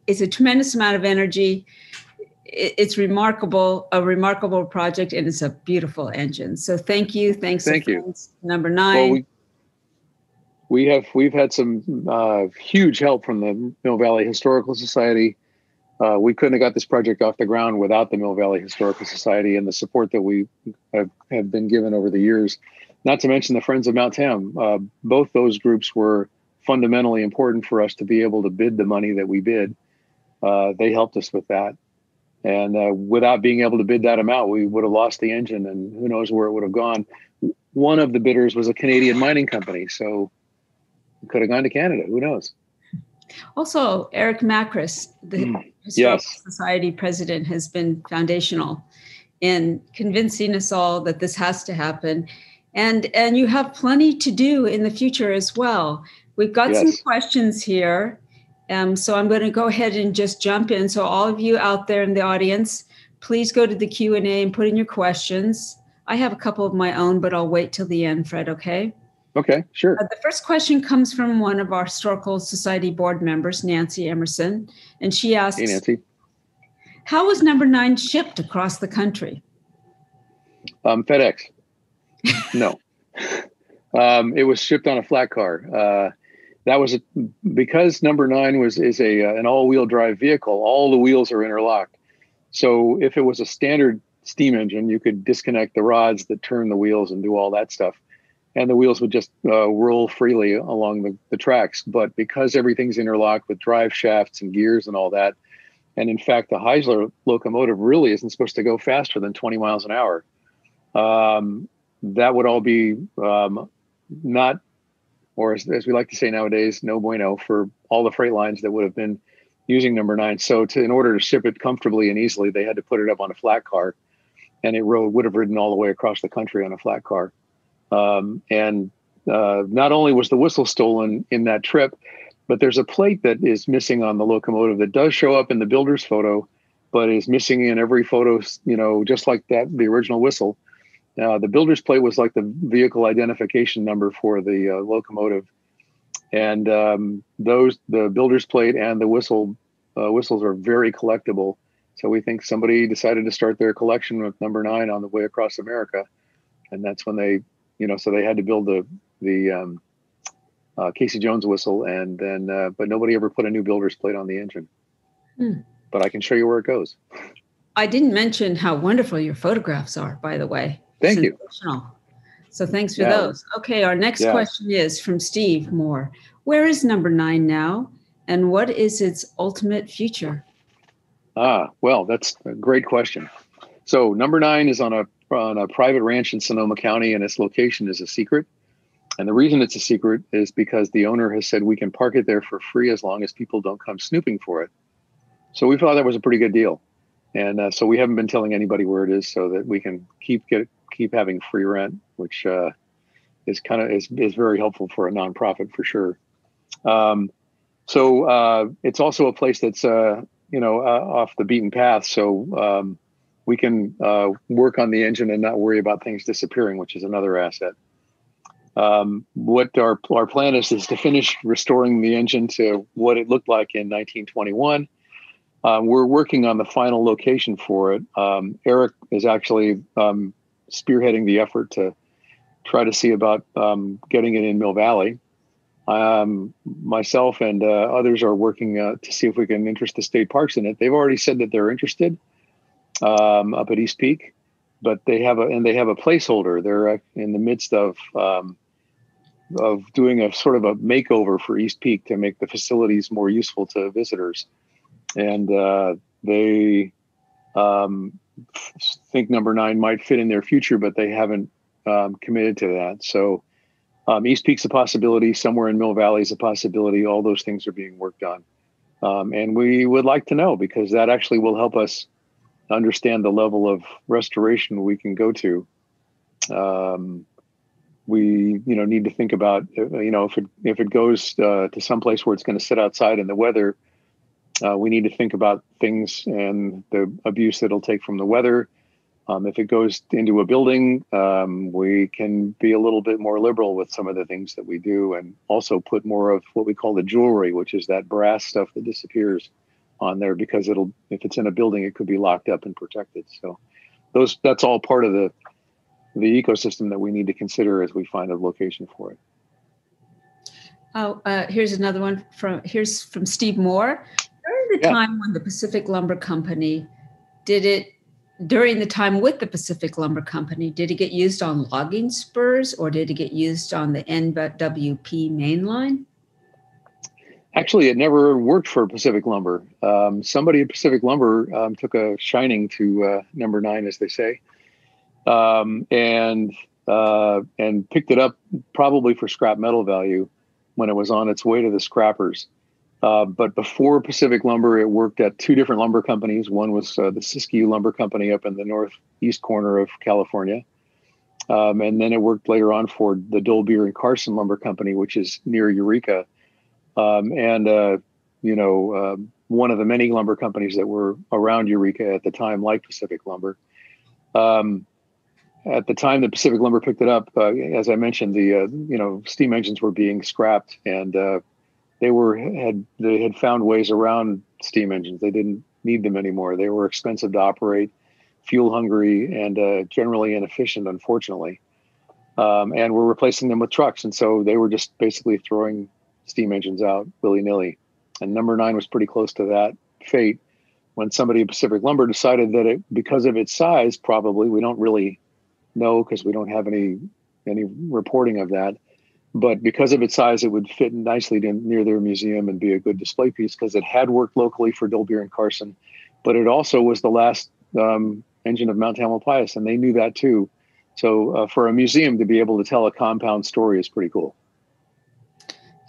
it's a tremendous amount of energy. It's a remarkable project, and it's a beautiful engine. So thank you. Thank you. Number 9. Well, we've had some huge help from the Mill Valley Historical Society. We couldn't have got this project off the ground without the Mill Valley Historical Society and the support that we have been given over the years. Not to mention the Friends of Mount Tam. Both those groups were fundamentally important for us to be able to bid the money that we bid. They helped us with that. And without being able to bid that amount, we would have lost the engine, and who knows where it would have gone. One of the bidders was a Canadian mining company, so it could have gone to Canada. Who knows? Also, Eric Macris, the Historical Society president, has been foundational in convincing us all that this has to happen. And you have plenty to do in the future as well. We've got some questions here. So I'm going to go ahead and just jump in. So all of you out there in the audience, please go to the Q&A and put in your questions. I have a couple of my own, but I'll wait till the end, Fred, okay? Okay, sure. The first question comes from one of our Historical Society board members, Nancy Emerson, and she asks, "Hey, Nancy. How was number 9 shipped across the country?" FedEx. No. It was shipped on a flat car. That was because number 9 is an all-wheel drive vehicle. All the wheels are interlocked. So if it was a standard steam engine, you could disconnect the rods that turn the wheels and do all that stuff, and the wheels would just roll freely along the tracks. But because everything's interlocked with drive shafts and gears and all that, and in fact, the Heisler locomotive really isn't supposed to go faster than 20 miles an hour. That would all be not, or as we like to say nowadays, no bueno for all the freight lines that would have been using number 9. So in order to ship it comfortably and easily, they had to put it up on a flat car, and it would have ridden all the way across the country on a flat car. And not only was the whistle stolen in that trip, but there's a plate that is missing on the locomotive that does show up in the builder's photo, but is missing in every photo, just like that, the original whistle. The builder's plate was like the vehicle identification number for the locomotive. And the builder's plate and the whistles are very collectible. So we think somebody decided to start their collection with number 9 on the way across America. And that's when they, so they had to build the Casey Jones whistle, and then, but nobody ever put a new builder's plate on the engine. But I can show you where it goes. I didn't mention how wonderful your photographs are, by the way. Thank you. So thanks for those. Okay, our next question is from Steve Moore. Where is number 9 now, and what is its ultimate future? Well, that's a great question. So number 9 is on a private ranch in Sonoma County, and its location is a secret. And the reason it's a secret is because the owner has said we can park it there for free as long as people don't come snooping for it. So we thought that was a pretty good deal. And so we haven't been telling anybody where it is so that we can keep having free rent, which is very helpful for a nonprofit for sure. So it's also a place that's, off the beaten path. So we can work on the engine and not worry about things disappearing, which is another asset. What our plan is to finish restoring the engine to what it looked like in 1921. We're working on the final location for it. Eric is actually spearheading the effort to try to see about getting it in Mill Valley. Myself and others are working to see if we can interest the state parks in it. They've already said that they're interested up at East Peak, but they have a placeholder. They're in the midst of doing a sort of a makeover for East Peak to make the facilities more useful to visitors. And they think number 9 might fit in their future, but they haven't committed to that. So East Peak's a possibility. Somewhere in Mill Valley is a possibility. All those things are being worked on. And we would like to know, because that actually will help us understand the level of restoration we can go to. We need to think about, if it goes to some place where it's going to sit outside in the weather, we need to think about things and the abuse that it'll take from the weather. If it goes into a building, we can be a little bit more liberal with some of the things that we do, and also put more of what we call the jewelry, which is that brass stuff that disappears on there, because if it's in a building, it could be locked up and protected. So that's all part of the ecosystem that we need to consider as we find a location for it. Here's another one from Steve Moore. During the time with the Pacific Lumber Company, did it get used on logging spurs, or did it get used on the NWP main line? Actually, it never worked for Pacific Lumber. Somebody at Pacific Lumber took a shining to number 9, as they say, and picked it up probably for scrap metal value when it was on its way to the scrappers. But before Pacific Lumber, it worked at two different lumber companies. One was the Siskiyou Lumber Company up in the northeast corner of California. And then it worked later on for the Doyle and Carson Lumber Company, which is near Eureka. One of the many lumber companies that were around Eureka at the time, like Pacific Lumber. At the time that Pacific Lumber picked it up, as I mentioned, the steam engines were being scrapped, and they had found ways around steam engines. They didn't need them anymore. They were expensive to operate, fuel hungry, and generally inefficient, unfortunately. And we're replacing them with trucks, and so they were just basically throwing steam engines out willy-nilly. And number 9 was pretty close to that fate when somebody at Pacific Lumber decided that because of its size, probably, we don't really know because we don't have any reporting of that, but because of its size, it would fit nicely near their museum and be a good display piece because it had worked locally for Doyle and Carson, but it also was the last engine of Mount Tamalpais, and they knew that too. So for a museum to be able to tell a compound story is pretty cool.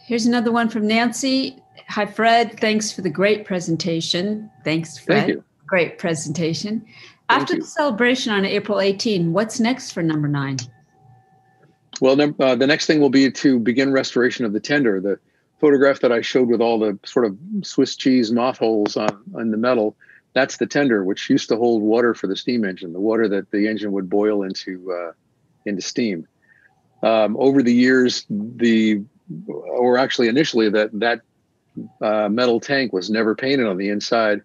Here's another one from Nancy. Hi, Fred. Thanks for the great presentation. Thanks, Fred. Thank you. Great presentation. After the celebration on April 18, what's next for number 9? Well, the next thing will be to begin restoration of the tender. The photograph that I showed with all the sort of Swiss cheese moth holes on the metal, that's the tender, which used to hold water for the steam engine, the water that the engine would boil into steam. Over the years, initially that metal tank was never painted on the inside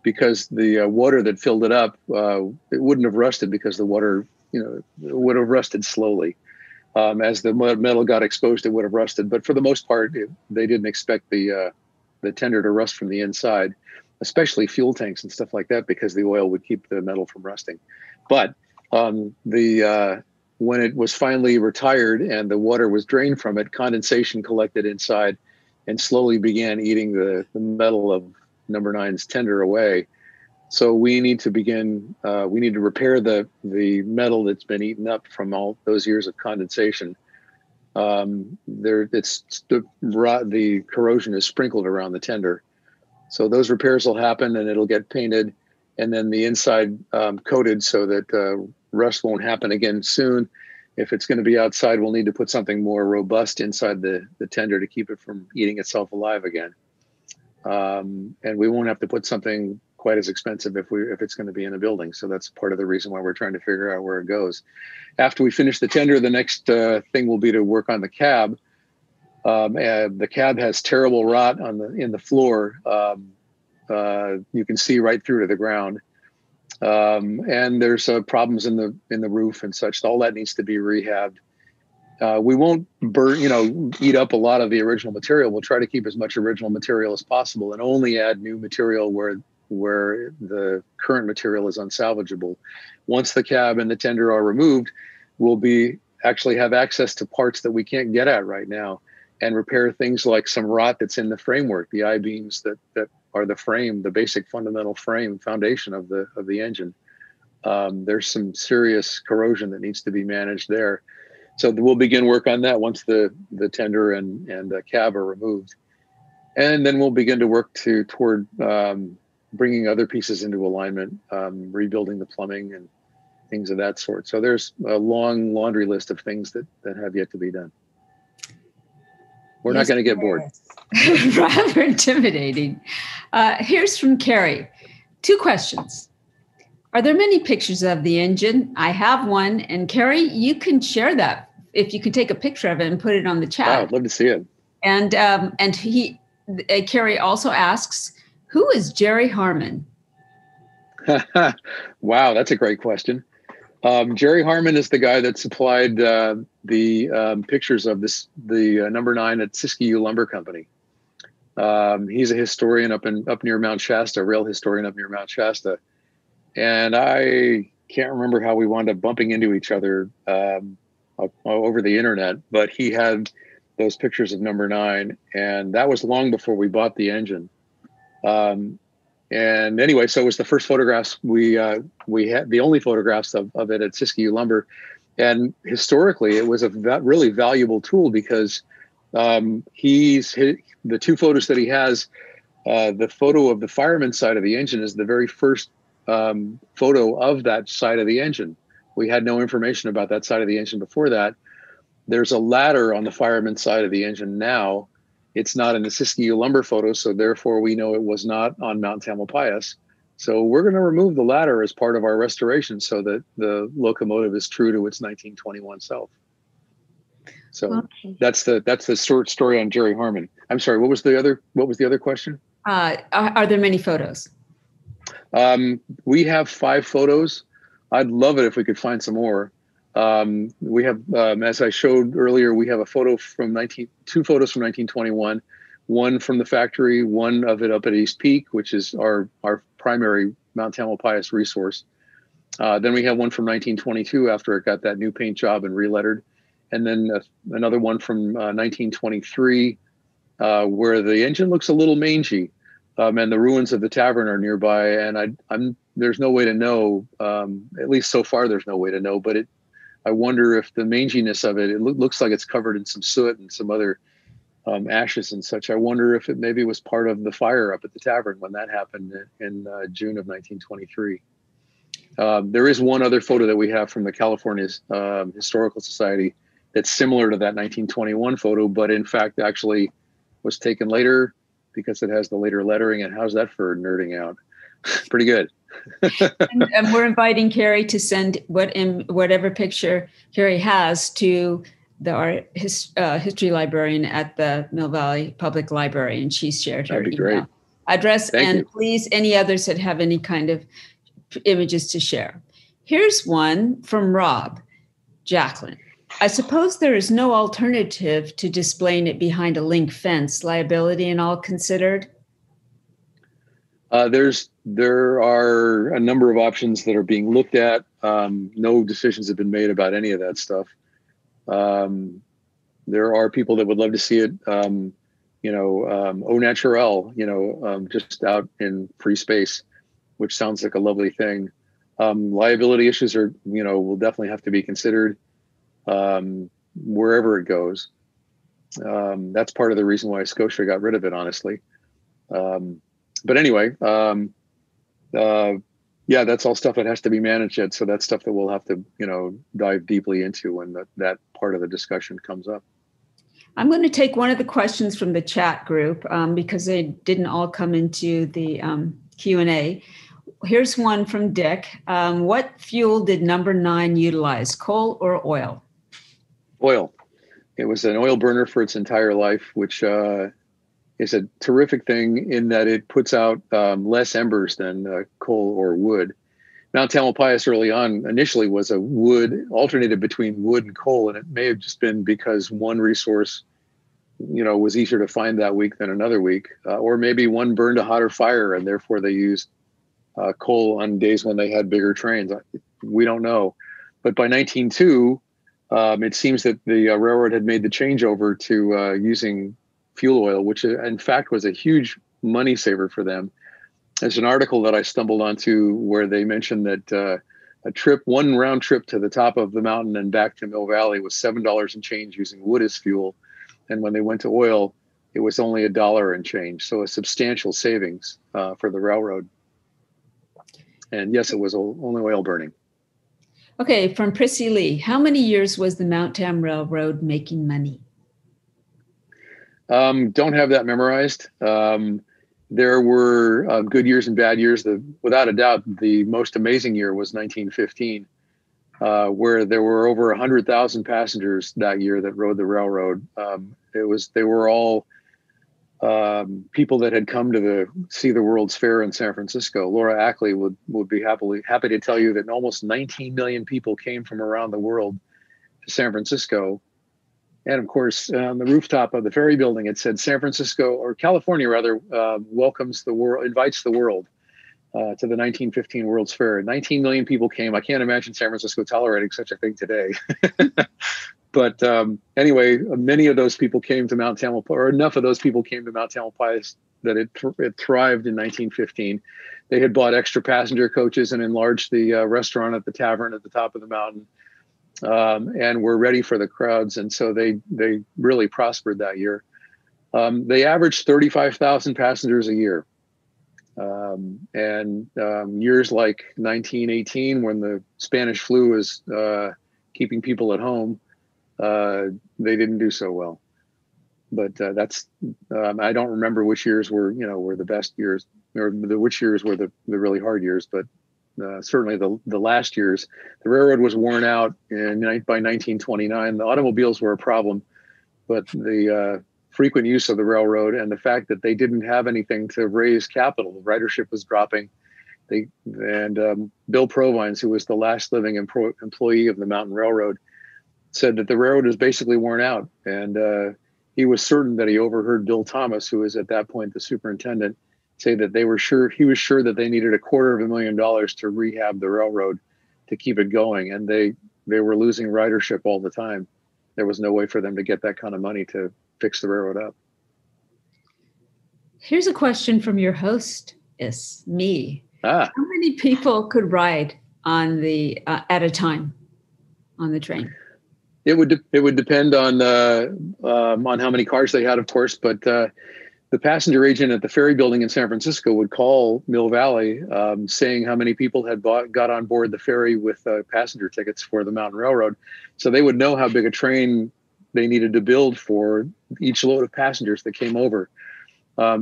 because the water that filled it up, it wouldn't have rusted because the water, it would have rusted slowly. As the metal got exposed, it would have rusted. But for the most part, they didn't expect the tender to rust from the inside, especially fuel tanks and stuff like that, because the oil would keep the metal from rusting. But when it was finally retired and the water was drained from it, condensation collected inside and slowly began eating the metal of number 9's tender away. So we need to repair the metal that's been eaten up from all those years of condensation. The corrosion is sprinkled around the tender. So those repairs will happen and it'll get painted, and then the inside coated so that rust won't happen again soon. If it's going to be outside, we'll need to put something more robust inside the tender to keep it from eating itself alive again. And we won't have to put something quite as expensive if it's going to be in a building. So that's part of the reason why we're trying to figure out where it goes. After we finish the tender, the next thing will be to work on the cab. The cab has terrible rot in the floor. You can see right through to the ground. And there's problems in the roof and such. All that needs to be rehabbed. We won't eat up a lot of the original material. We'll try to keep as much original material as possible and only add new material where the current material is unsalvageable. Once the cab and the tender are removed, we'll actually have access to parts that we can't get at right now and repair things like some rot that's in the framework, the I-beams that are the frame, the basic fundamental foundation of the engine. There's some serious corrosion that needs to be managed there. So we'll begin work on that once the tender and the cab are removed. And then we'll begin to work toward bringing other pieces into alignment, rebuilding the plumbing and things of that sort. So there's a long laundry list of things that have yet to be done. We're not going to get bored. Rather intimidating. Here's from Carrie. 2 questions. Are there many pictures of the engine? I have one. And Carrie, you can share that if you could take a picture of it and put it on the chat. Wow, I'd love to see it. And Carrie also asks, who is Jerry Harmon? Wow, that's a great question. Jerry Harmon is the guy that supplied the pictures of the number 9 at Siskiyou Lumber Company. He's a historian up near Mount Shasta, rail historian up near Mount Shasta. And I can't remember how we wound up bumping into each other over the internet, but he had those pictures of number 9, and that was long before we bought the engine. And anyway, so it was the first photographs we had, the only photographs of it at Siskiyou Lumber. And historically, it was a really valuable tool because The two photos that he has, the photo of the fireman's side of the engine is the very first photo of that side of the engine. We had no information about that side of the engine before that. There's a ladder on the fireman's side of the engine now. It's not in the Siskiyou lumber photo, so therefore we know it was not on Mount Tamalpais. So we're going to remove the ladder as part of our restoration so that the locomotive is true to its 1921 self. So okay. That's the short story on Jerry Harmon. I'm sorry, what was the other question? Are there many photos? We have 5 photos. I'd love it if we could find some more. We have, as I showed earlier, we have two photos from 1921, one from the factory, one of it up at East Peak, which is our primary Mount Tamalpais resource. Then we have one from 1922 after it got that new paint job and relettered. And then another one from 1923 where the engine looks a little mangy and the ruins of the tavern are nearby. And there's no way to know, at least so far, there's no way to know, but I wonder if the manginess of it looks like it's covered in some soot and some other ashes and such. I wonder if it maybe was part of the fire up at the tavern when that happened in June of 1923. There is one other photo that we have from the California Historical Society that's similar to that 1921 photo, but in fact actually was taken later because it has the later lettering. And how's that for nerding out? Pretty good. and we're inviting Carrie to send whatever picture Carrie has to our history librarian at the Mill Valley Public Library, and she's shared her email address. Thank you. Please, any others that have any kind of images to share. Here's one from Rob. Jacqueline, I suppose there is no alternative to displaying it behind a link fence, liability and all considered? There are a number of options that are being looked at. No decisions have been made about any of that stuff. There are people that would love to see it, au naturel, just out in free space, which sounds like a lovely thing. Liability issues will definitely have to be considered wherever it goes. That's part of the reason why Scotia got rid of it, honestly. But anyway, that's all stuff that has to be managed yet. So that's stuff that we'll have to, dive deeply into when that part of the discussion comes up. I'm going to take one of the questions from the chat group because they didn't all come into the Q&A. Here's one from Dick. What fuel did number 9 utilize, coal or oil? Oil. It was an oil burner for its entire life, which is a terrific thing in that it puts out less embers than coal or wood. Mount Tamalpais early on initially was a wood, alternated between wood and coal, and it may have just been because one resource, was easier to find that week than another week, or maybe one burned a hotter fire and therefore they used coal on days when they had bigger trains. We don't know, but by 1902, it seems that the railroad had made the changeover to using fuel oil, which in fact was a huge money saver for them. There's an article that I stumbled onto where they mentioned that one round trip to the top of the mountain and back to Mill Valley was $7 and change using wood as fuel. And when they went to oil, it was only $1 and change. So a substantial savings for the railroad. And yes, it was only oil burning. Okay, from Prissy Lee, how many years was the Mount Tam Railroad making money? Don't have that memorized. There were good years and bad years. Without a doubt, the most amazing year was 1915, where there were over 100,000 passengers that year that rode the railroad. They were all people that had come to see the World's Fair in San Francisco. Laura Ackley would be happy to tell you that almost 19 million people came from around the world to San Francisco. And of course, on the rooftop of the ferry building, it said California welcomes the world, invites the world to the 1915 World's Fair. 19 million people came. I can't imagine San Francisco tolerating such a thing today. But anyway, many of those people came to Mount Tamalpais, or enough of those people came to Mount Tamalpais that it thrived in 1915. They had bought extra passenger coaches and enlarged the restaurant at the Tavern at the top of the mountain. and were ready for the crowds. And so they really prospered that year. They averaged 35,000 passengers a year. Years like 1918, when the Spanish flu was keeping people at home, they didn't do so well. But that's I don't remember which years were the best years, or which years were the really hard years. But certainly the last years, the railroad was worn out, and by 1929, the automobiles were a problem, but the frequent use of the railroad and the fact that they didn't have anything to raise capital, ridership was dropping. Bill Provines, who was the last living employee of the Mountain Railroad, said that the railroad was basically worn out, and he was certain that he overheard Bill Thomas, who was at that point the superintendent, say that he was sure that they needed $250,000 to rehab the railroad to keep it going, and they were losing ridership all the time. There was no way for them to get that kind of money to fix the railroad up. Here's a question from your host, is me. How many people could ride on at a time on the train? It would depend on how many cars they had, of course, but the passenger agent at the ferry building in San Francisco would call Mill Valley saying how many people had got on board the ferry with passenger tickets for the Mountain Railroad. So they would know how big a train they needed to build for each load of passengers that came over.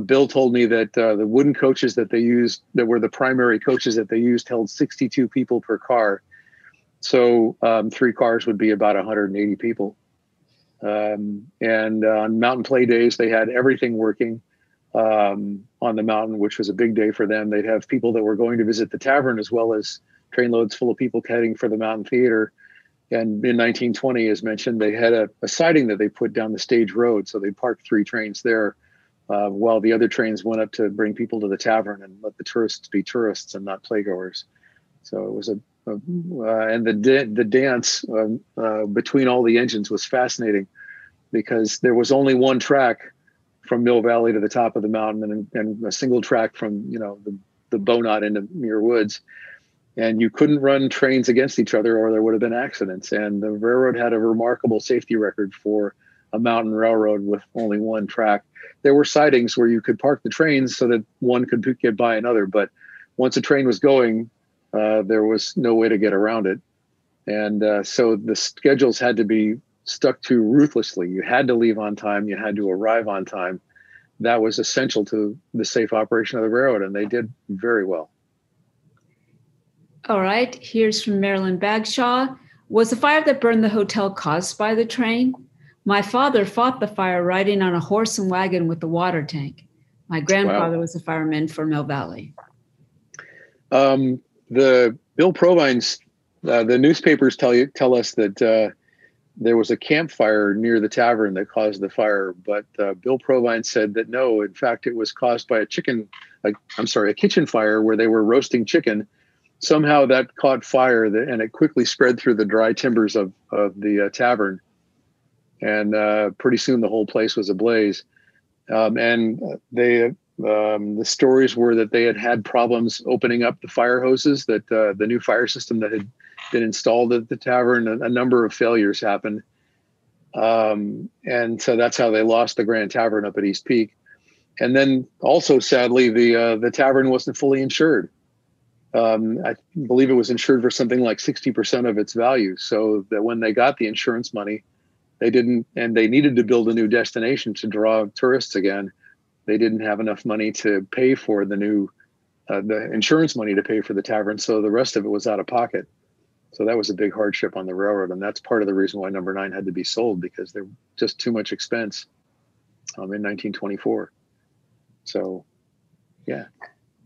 Bill told me that the wooden coaches that they used, that were the primary coaches that they used, held 62 people per car. So 3 cars would be about 180 people. And on mountain play days, they had everything working on the mountain, which was a big day for them. They'd have people that were going to visit the tavern, as well as trainloads full of people heading for the mountain theater. And in 1920, as mentioned, they had a siding that they put down the stage road. So they parked 3 trains there while the other trains went up to bring people to the tavern and let the tourists be tourists and not playgoers. So it was and the dance between all the engines was fascinating, because there was only one track from Mill Valley to the top of the mountain, and a single track from the bow knot into Muir Woods, and you couldn't run trains against each other or there would have been accidents. And the railroad had a remarkable safety record for a mountain railroad with only one track. There were sidings where you could park the trains so that one could get by another, but once a train was going, there was no way to get around it. And so the schedules had to be stuck to ruthlessly. You had to leave on time. You had to arrive on time. That was essential to the safe operation of the railroad, and they did very well. All right. Here's from Marilyn Bagshaw. Was the fire that burned the hotel caused by the train? My father fought the fire riding on a horse and wagon with the water tank. My grandfather was a fireman for Mill Valley. The Bill Provines, the newspapers tell us that there was a campfire near the tavern that caused the fire, but Bill Provines said that no, in fact, it was caused by a kitchen fire where they were roasting chicken. Somehow that caught fire, and it quickly spread through the dry timbers of the tavern, and pretty soon the whole place was ablaze. The stories were that they had problems opening up the fire hoses, that the new fire system that had been installed at the tavern, a number of failures happened. And so that's how they lost the Grand Tavern up at East Peak. And then also, sadly, the tavern wasn't fully insured. I believe it was insured for something like 60% of its value. So that when they got the insurance money, they needed to build a new destination to draw tourists again. They didn't have enough money to pay for the insurance money to pay for the tavern. So the rest of it was out of pocket. So that was a big hardship on the railroad. And that's part of the reason why Number 9 had to be sold, because there was just too much expense in 1924. So, yeah.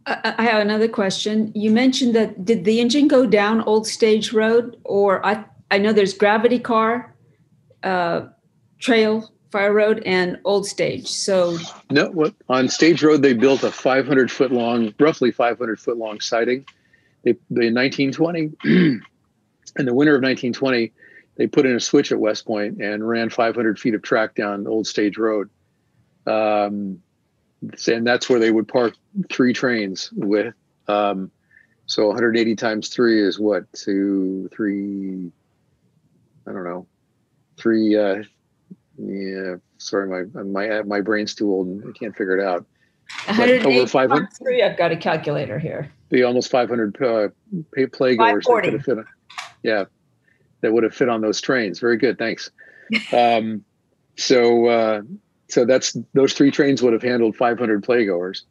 I have another question. You mentioned that, did the engine go down Old Stage Road? Or I know there's Gravity Car, Trail, Fire Road, and Old Stage. So no, on Stage Road, they built a roughly 500 foot long siding. They in 1920, in the winter of 1920, they put in a switch at West Point and ran 500 feet of track down Old Stage Road. And that's where they would park 3 trains with. So 180 times 3 is what? 2, 3, I don't know, three. Yeah, sorry, my brain's too old and I can't figure it out. 108 over 500. I've got a calculator here. The almost 500 playgoers that could have fit. That would have fit on those trains. Very good, thanks. So that's those 3 trains would have handled 500 playgoers.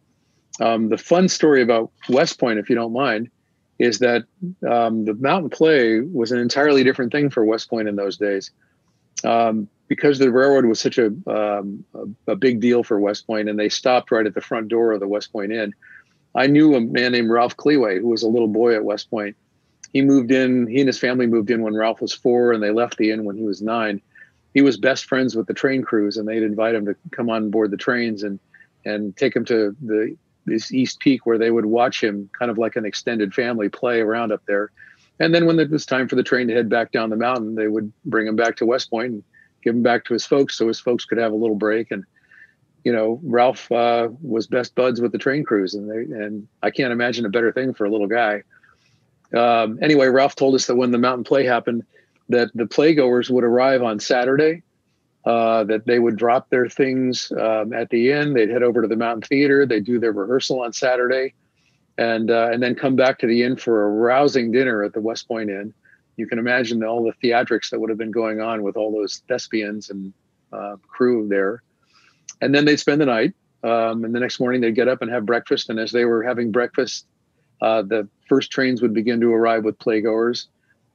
The fun story about West Point, if you don't mind, is that the mountain play was an entirely different thing for West Point in those days. Because the railroad was such a big deal for West Point, and they stopped right at the front door of the West Point Inn. I knew a man named Ralph Cleway, who was a little boy at West Point. He and his family moved in when Ralph was 4, and they left the inn when he was 9. He was best friends with the train crews, and they'd invite him to come on board the trains and take him to this East Peak, where they would watch him kind of like an extended family play around up there. And then when it was time for the train to head back down the mountain, they would bring him back to West Point and give him back to his folks, so his folks could have a little break. And Ralph was best buds with the train crews, and I can't imagine a better thing for a little guy. Anyway, Ralph told us that when the mountain play happened, that the playgoers would arrive on Saturday, that they would drop their things at the inn. They'd head over to the Mountain Theater. They'd do their rehearsal on Saturday, and then come back to the inn for a rousing dinner at the West Point Inn. You can imagine all the theatrics that would have been going on with all those thespians and crew there. And then they'd spend the night, and the next morning they'd get up and have breakfast. And as they were having breakfast, the first trains would begin to arrive with playgoers.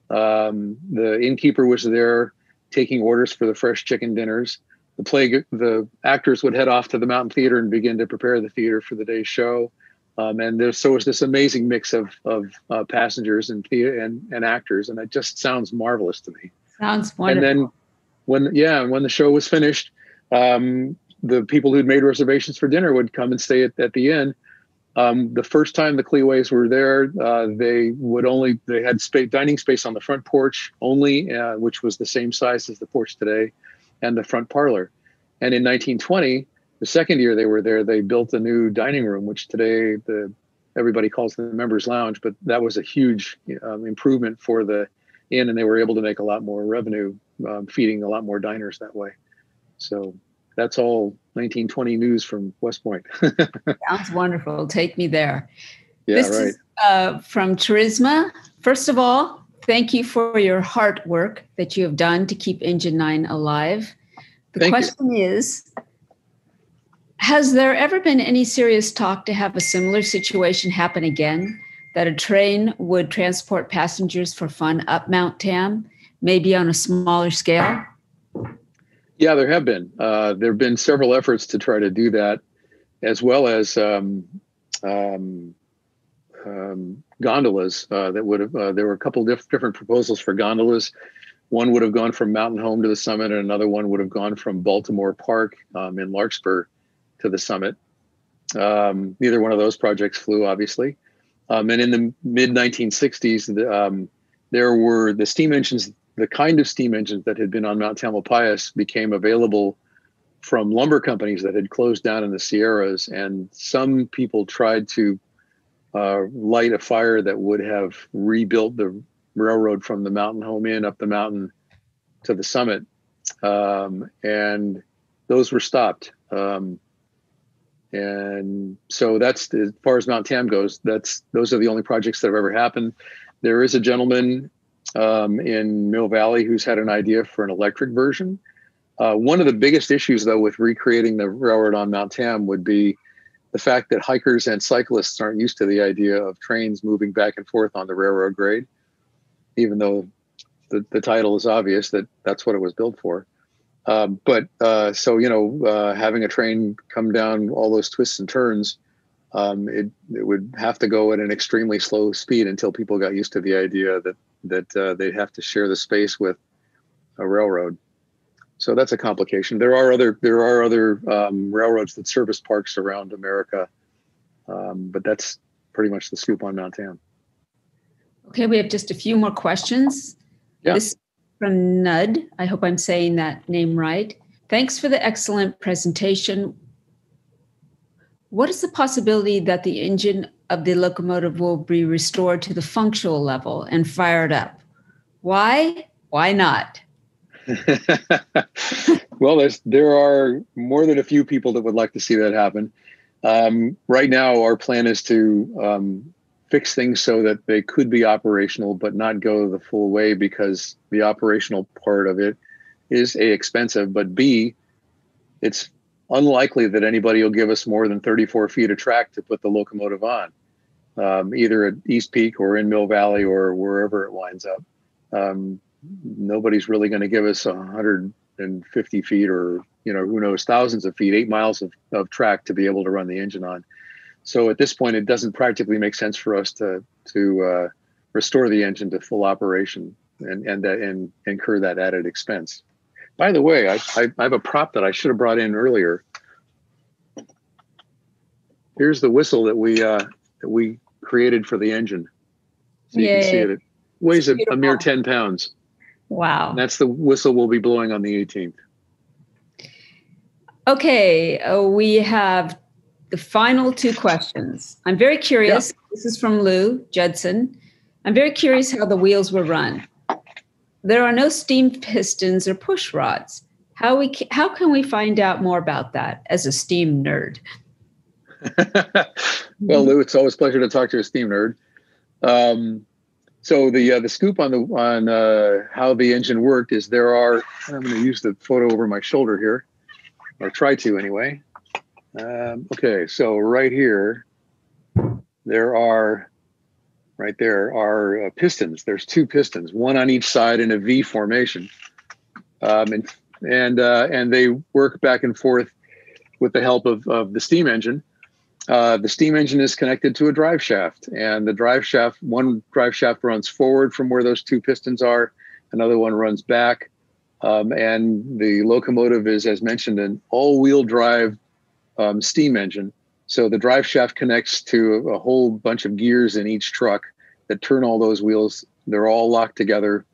The innkeeper was there taking orders for the fresh chicken dinners. The actors would head off to the Mountain Theater and begin to prepare the theater for the day's show. And there was this amazing mix of passengers and actors, and it just sounds marvelous to me. Sounds wonderful. And then when the show was finished, the people who'd made reservations for dinner would come and stay at the inn. The first time the Cleways were there, they had dining space on the front porch only, which was the same size as the porch today, and the front parlor. And in 1920, the second year they were there, they built a new dining room, which today everybody calls the members lounge, but that was a huge improvement for the inn, and they were able to make a lot more revenue, feeding a lot more diners that way. So that's all 1920 news from West Point. Sounds wonderful. Take me there. Yeah, this right. Is from Charisma. First of all, thank you for your hard work that you have done to keep Engine 9 alive. The question is, has there ever been any serious talk to have a similar situation happen again, that a train would transport passengers for fun up Mount Tam, maybe on a smaller scale? Yeah, there have been. There have been several efforts to try to do that, as well as gondolas that would have. There were a couple different proposals for gondolas. One would have gone from Mountain Home to the summit, and another one would have gone from Baltimore Park in Larkspur to the summit. Neither one of those projects flew, obviously. And in the mid 1960s, there were the steam engines. The kind of steam engines that had been on Mount Tamalpais became available from lumber companies that had closed down in the Sierras, and some people tried to light a fire that would have rebuilt the railroad from the Mountain Home Inn up the mountain to the summit, and those were stopped. And so that's, as far as Mount Tam goes, those are the only projects that have ever happened. There is a gentleman in Mill Valley who's had an idea for an electric version. One of the biggest issues, though, with recreating the railroad on Mount Tam would be the fact that hikers and cyclists aren't used to the idea of trains moving back and forth on the railroad grade, even though the title is obvious that that's what it was built for. So having a train come down all those twists and turns, it would have to go at an extremely slow speed until people got used to the idea that they'd have to share the space with a railroad. So that's a complication. There are other railroads that service parks around America, but that's pretty much the scoop on Mount Tam. Okay, we have just a few more questions. Yeah. This is from Nud. I hope I'm saying that name right. Thanks for the excellent presentation. What is the possibility that the engine of the locomotive will be restored to the functional level and fired up? Why? Why not? Well, there are more than a few people that would like to see that happen. Right now, our plan is to fix things so that they could be operational, but not go the full way, because the operational part of it is A, expensive, but B, it's unlikely that anybody will give us more than 34 feet of track to put the locomotive on, either at East Peak or in Mill Valley or wherever it winds up. Nobody's really going to give us 150 feet or, who knows, thousands of feet, 8 miles of track to be able to run the engine on. So at this point, it doesn't practically make sense for us to restore the engine to full operation and incur that added expense. By the way, I have a prop that I should have brought in earlier. Here's the whistle that we created for the engine. So you can see it. It weighs a mere 10 pounds. Wow. And that's the whistle we'll be blowing on the 18th. Okay, we have the final two questions. I'm very curious. Yeah. This is from Lou Judson. I'm very curious how the wheels were run. There are no steam pistons or push rods. How can we find out more about that as a steam nerd? Well, Lou, it's always a pleasure to talk to a steam nerd. So the scoop on how the engine worked is I'm going to use the photo over my shoulder here, or try to anyway. Okay, so right here, there are pistons. There's two pistons, one on each side in a V formation, and they work back and forth with the help of the steam engine. The steam engine is connected to a drive shaft, and one drive shaft runs forward from where those two pistons are, another one runs back, and the locomotive is, as mentioned, an all-wheel drive steam engine. So the drive shaft connects to a whole bunch of gears in each truck that turn all those wheels. They're all locked together.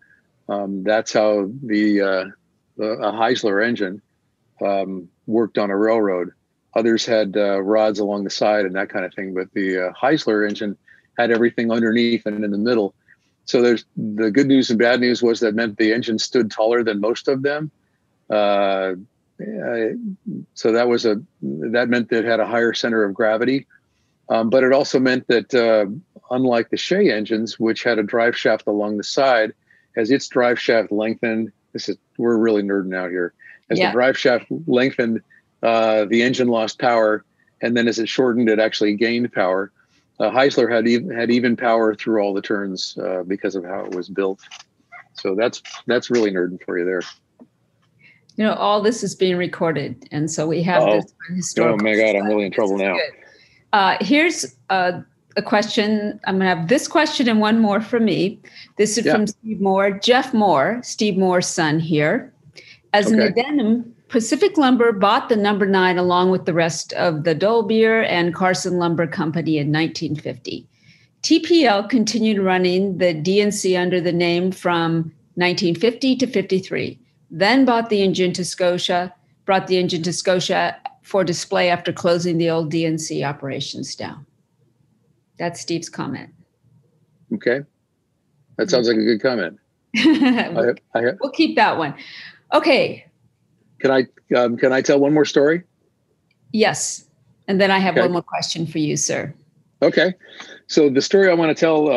That's how a Heisler engine worked on a railroad. Others had rods along the side and that kind of thing, but the Heisler engine had everything underneath and in the middle. So there's the good news and bad news was that meant the engine stood taller than most of them. So that meant that it had a higher center of gravity. But it also meant that unlike the Shea engines, which had a drive shaft along the side, as its drive shaft lengthened, we're really nerding out here. As the drive shaft lengthened, the engine lost power, and then as it shortened, it actually gained power. Heisler had even power through all the turns because of how it was built. So that's really nerding for you there. All this is being recorded, and so we have this historical. Oh my God, I'm really in trouble now. Here's a question. I'm going to have this question and one more from me. This is from Steve Moore. Jeff Moore, Steve Moore's son here. As an addendum, Pacific Lumber bought the number 9 along with the rest of the Doyle Beer and Carson Lumber Company in 1950. TPL continued running the DNC under the name from 1950 to 53, then brought the engine to Scotia for display after closing the old DNC operations down. That's Steve's comment. Okay. That sounds like a good comment. We'll keep that one. Okay. Can I tell one more story? Yes. And then I have one more question for you, sir. Okay. So the story I want to tell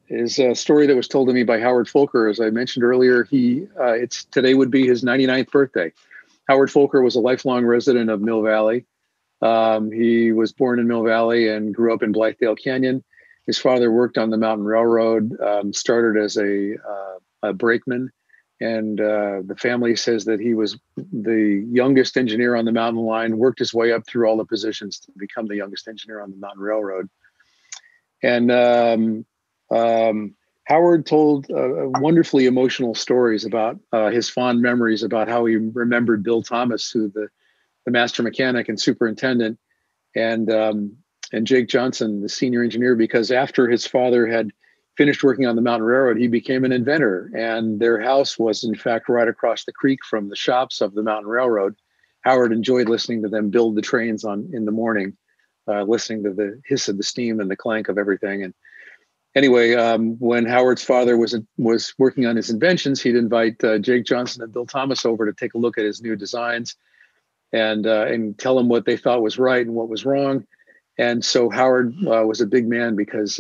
is a story that was told to me by Howard Folker. As I mentioned earlier, today would be his 99th birthday. Howard Folker was a lifelong resident of Mill Valley. He was born in Mill Valley and grew up in Blythedale Canyon. His father worked on the Mountain Railroad, started as a brakeman. And the family says that he was the youngest engineer on the mountain line, worked his way up through all the positions to become the youngest engineer on the Mountain Railroad. And Howard told wonderfully emotional stories about his fond memories about how he remembered Bill Thomas, who the master mechanic and superintendent, and Jake Johnson, the senior engineer, because after his father had finished working on the Mountain Railroad, he became an inventor, and their house was in fact right across the creek from the shops of the Mountain Railroad. Howard enjoyed listening to them build the trains in the morning, listening to the hiss of the steam and the clank of everything. anyway, when Howard's father was working on his inventions, he'd invite Jake Johnson and Bill Thomas over to take a look at his new designs and tell them what they thought was right and what was wrong. And so Howard was a big man because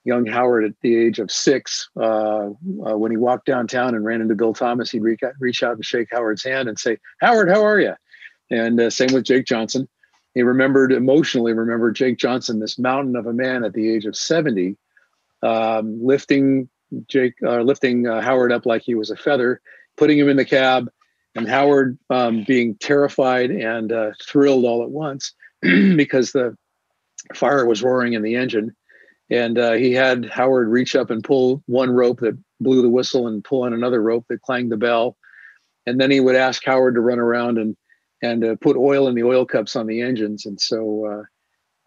young Howard at the age of 6, when he walked downtown and ran into Bill Thomas, he'd reach out and shake Howard's hand and say, "Howard, how are you?" And same with Jake Johnson. He emotionally remembered Jake Johnson, this mountain of a man at the age of 70, lifting Howard up like he was a feather, putting him in the cab, and Howard being terrified and thrilled all at once because the fire was roaring in the engine. And he had Howard reach up and pull one rope that blew the whistle and pull on another rope that clanged the bell. And then he would ask Howard to run around and put oil in the oil cups on the engines. And so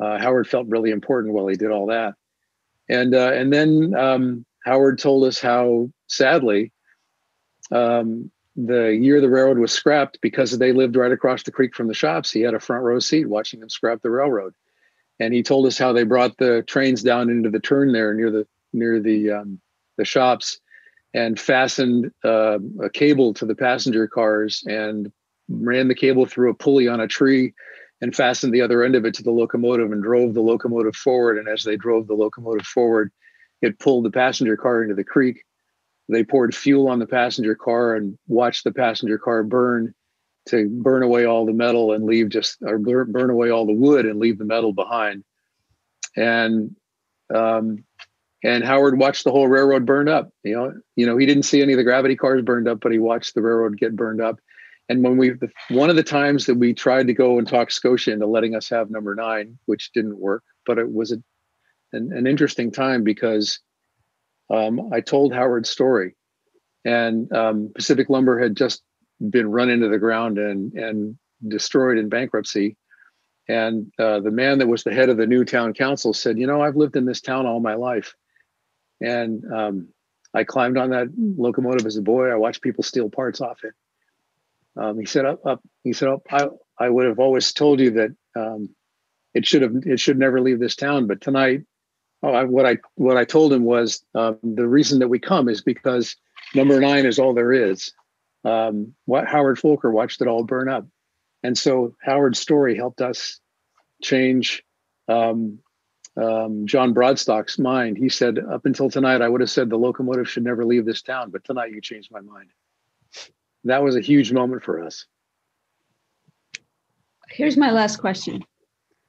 Howard felt really important while he did all that. And then Howard told us how, sadly, the year the railroad was scrapped, because they lived right across the creek from the shops, he had a front row seat watching them scrap the railroad. And he told us how they brought the trains down into the turn there near the shops and fastened a cable to the passenger cars and ran the cable through a pulley on a tree and fastened the other end of it to the locomotive and drove the locomotive forward. And as they drove the locomotive forward, it pulled the passenger car into the creek. They poured fuel on the passenger car and watched the passenger car burn away all the metal and burn away all the wood and leave the metal behind. And Howard watched the whole railroad burn up. You know, he didn't see any of the gravity cars burned up, but he watched the railroad get burned up. And one of the times that we tried to go and talk Scotia into letting us have number 9, which didn't work, but it was an interesting time because I told Howard's story, and Pacific Lumber had just been run into the ground and destroyed in bankruptcy. And the man that was the head of the new town council said, "You know, I've lived in this town all my life. And I climbed on that locomotive as a boy. I watched people steal parts off it." He said, I would have always told you that it should never leave this town. But tonight, what I told him was the reason that we come is because number 9 is all there is. What Howard Folker watched it all burn up. And so Howard's story helped us change John Broadstock's mind. He said, "Up until tonight, I would have said the locomotive should never leave this town, but tonight you changed my mind." That was a huge moment for us. Here's my last question.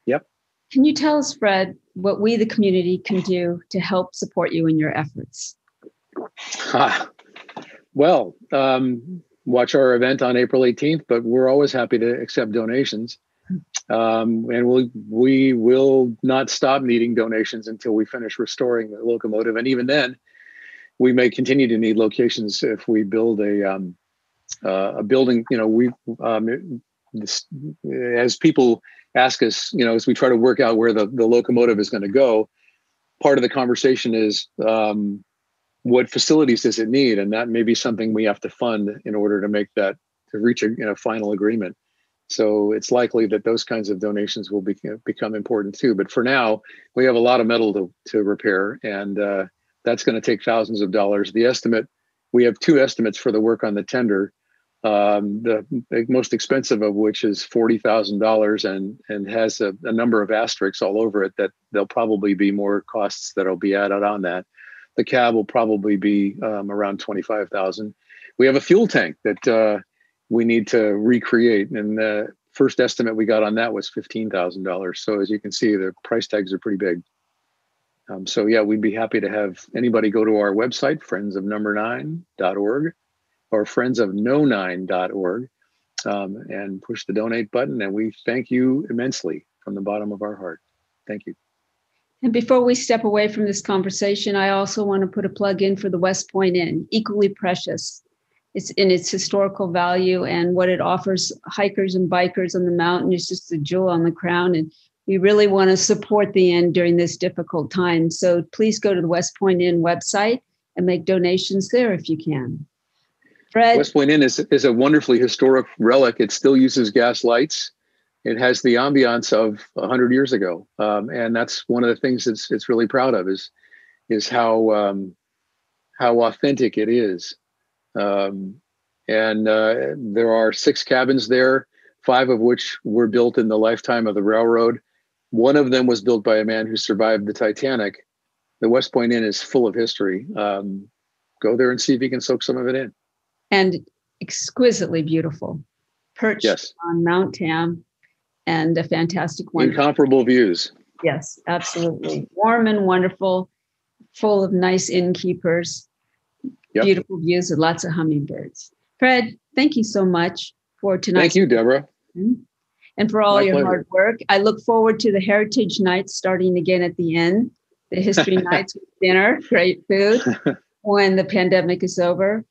Yep. Can you tell us, Fred, what we, the community, can do to help support you in your efforts? Well, watch our event on April 18th, but we're always happy to accept donations. And we will not stop needing donations until we finish restoring the locomotive. And even then, we may continue to need locations if we build a building. You know, as people ask us, you know, as we try to work out where the locomotive is going to go, part of the conversation is what facilities does it need? And that may be something we have to fund in order to reach a final agreement. So it's likely that those kinds of donations will become important too. But for now, we have a lot of metal to repair, and that's going to take thousands of dollars. We have 2 estimates for the work on the tender. The most expensive of which is $40,000 and has a number of asterisks all over it that there'll probably be more costs that'll be added on that. The cab will probably be around $25,000. We have a fuel tank that we need to recreate, and the first estimate we got on that was $15,000. So as you can see, the price tags are pretty big. So yeah, we'd be happy to have anybody go to our website, friendsofnumber9.org or friendsofno9.org, and push the donate button. And we thank you immensely from the bottom of our heart. Thank you. And before we step away from this conversation, I also want to put a plug in for the West Point Inn, equally precious. It's in its historical value, and what it offers hikers and bikers on the mountain is just a jewel on the crown. And we really want to support the inn during this difficult time. So please go to the West Point Inn website and make donations there if you can. Fred? West Point Inn is a wonderfully historic relic. It still uses gas lights. It has the ambiance of 100 years ago. And that's one of the things it's really proud of is is how authentic it is. And there are 6 cabins there, 5 of which were built in the lifetime of the railroad. One of them was built by a man who survived the Titanic. The West Point Inn is full of history. Go there and see if you can soak some of it in. And exquisitely beautiful, perched on Mount Tam, and a fantastic one. Incomparable views. Yes, absolutely. Warm and wonderful, full of nice innkeepers, beautiful views, and lots of hummingbirds. Fred, thank you so much for tonight. Thank you, Deborah. And for all your hard work. I look forward to the Heritage Nights starting again at the end, the History Nights with dinner, great food, when the pandemic is over.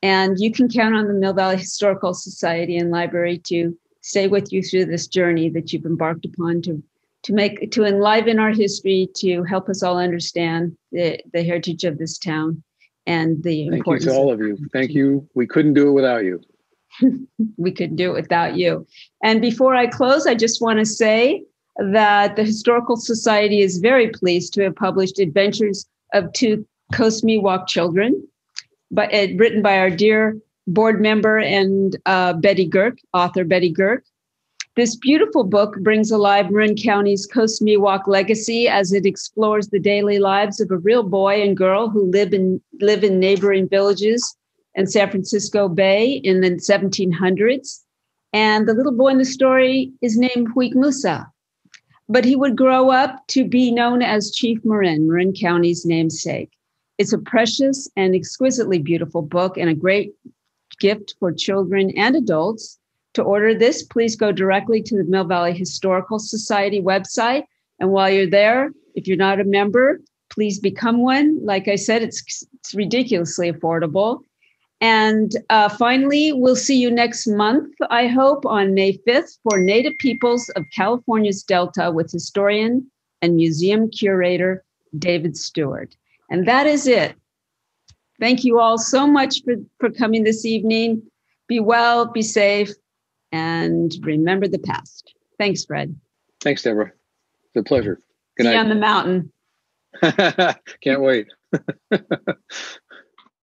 And you can count on the Mill Valley Historical Society and Library to stay with you through this journey that you've embarked upon to enliven our history, to help us all understand the heritage of this town and the importance. Thank you to all of you. Thank you. We couldn't do it without you. We couldn't do it without you. And before I close, I just want to say that the Historical Society is very pleased to have published Adventures of 2 Coast Miwok Children, written by our dear board member and Betty Girk, author Betty Girk. This beautiful book brings alive Marin County's Coast Miwok legacy as it explores the daily lives of a real boy and girl who live in neighboring villages in San Francisco Bay in the 1700s. And the little boy in the story is named Huik Musa, but he would grow up to be known as Chief Marin County's namesake. It's a precious and exquisitely beautiful book and a great gift for children and adults. To order this, please go directly to the Mill Valley Historical Society website. And while you're there, if you're not a member, please become one. Like I said, it's ridiculously affordable. And finally, we'll see you next month, I hope, on May 5th for Native Peoples of California's Delta with historian and museum curator David Stewart. And that is it. Thank you all so much for coming this evening. Be well, be safe, and remember the past. Thanks, Fred. Thanks, Deborah. It's a pleasure. Good night. See you on the mountain. Can't wait.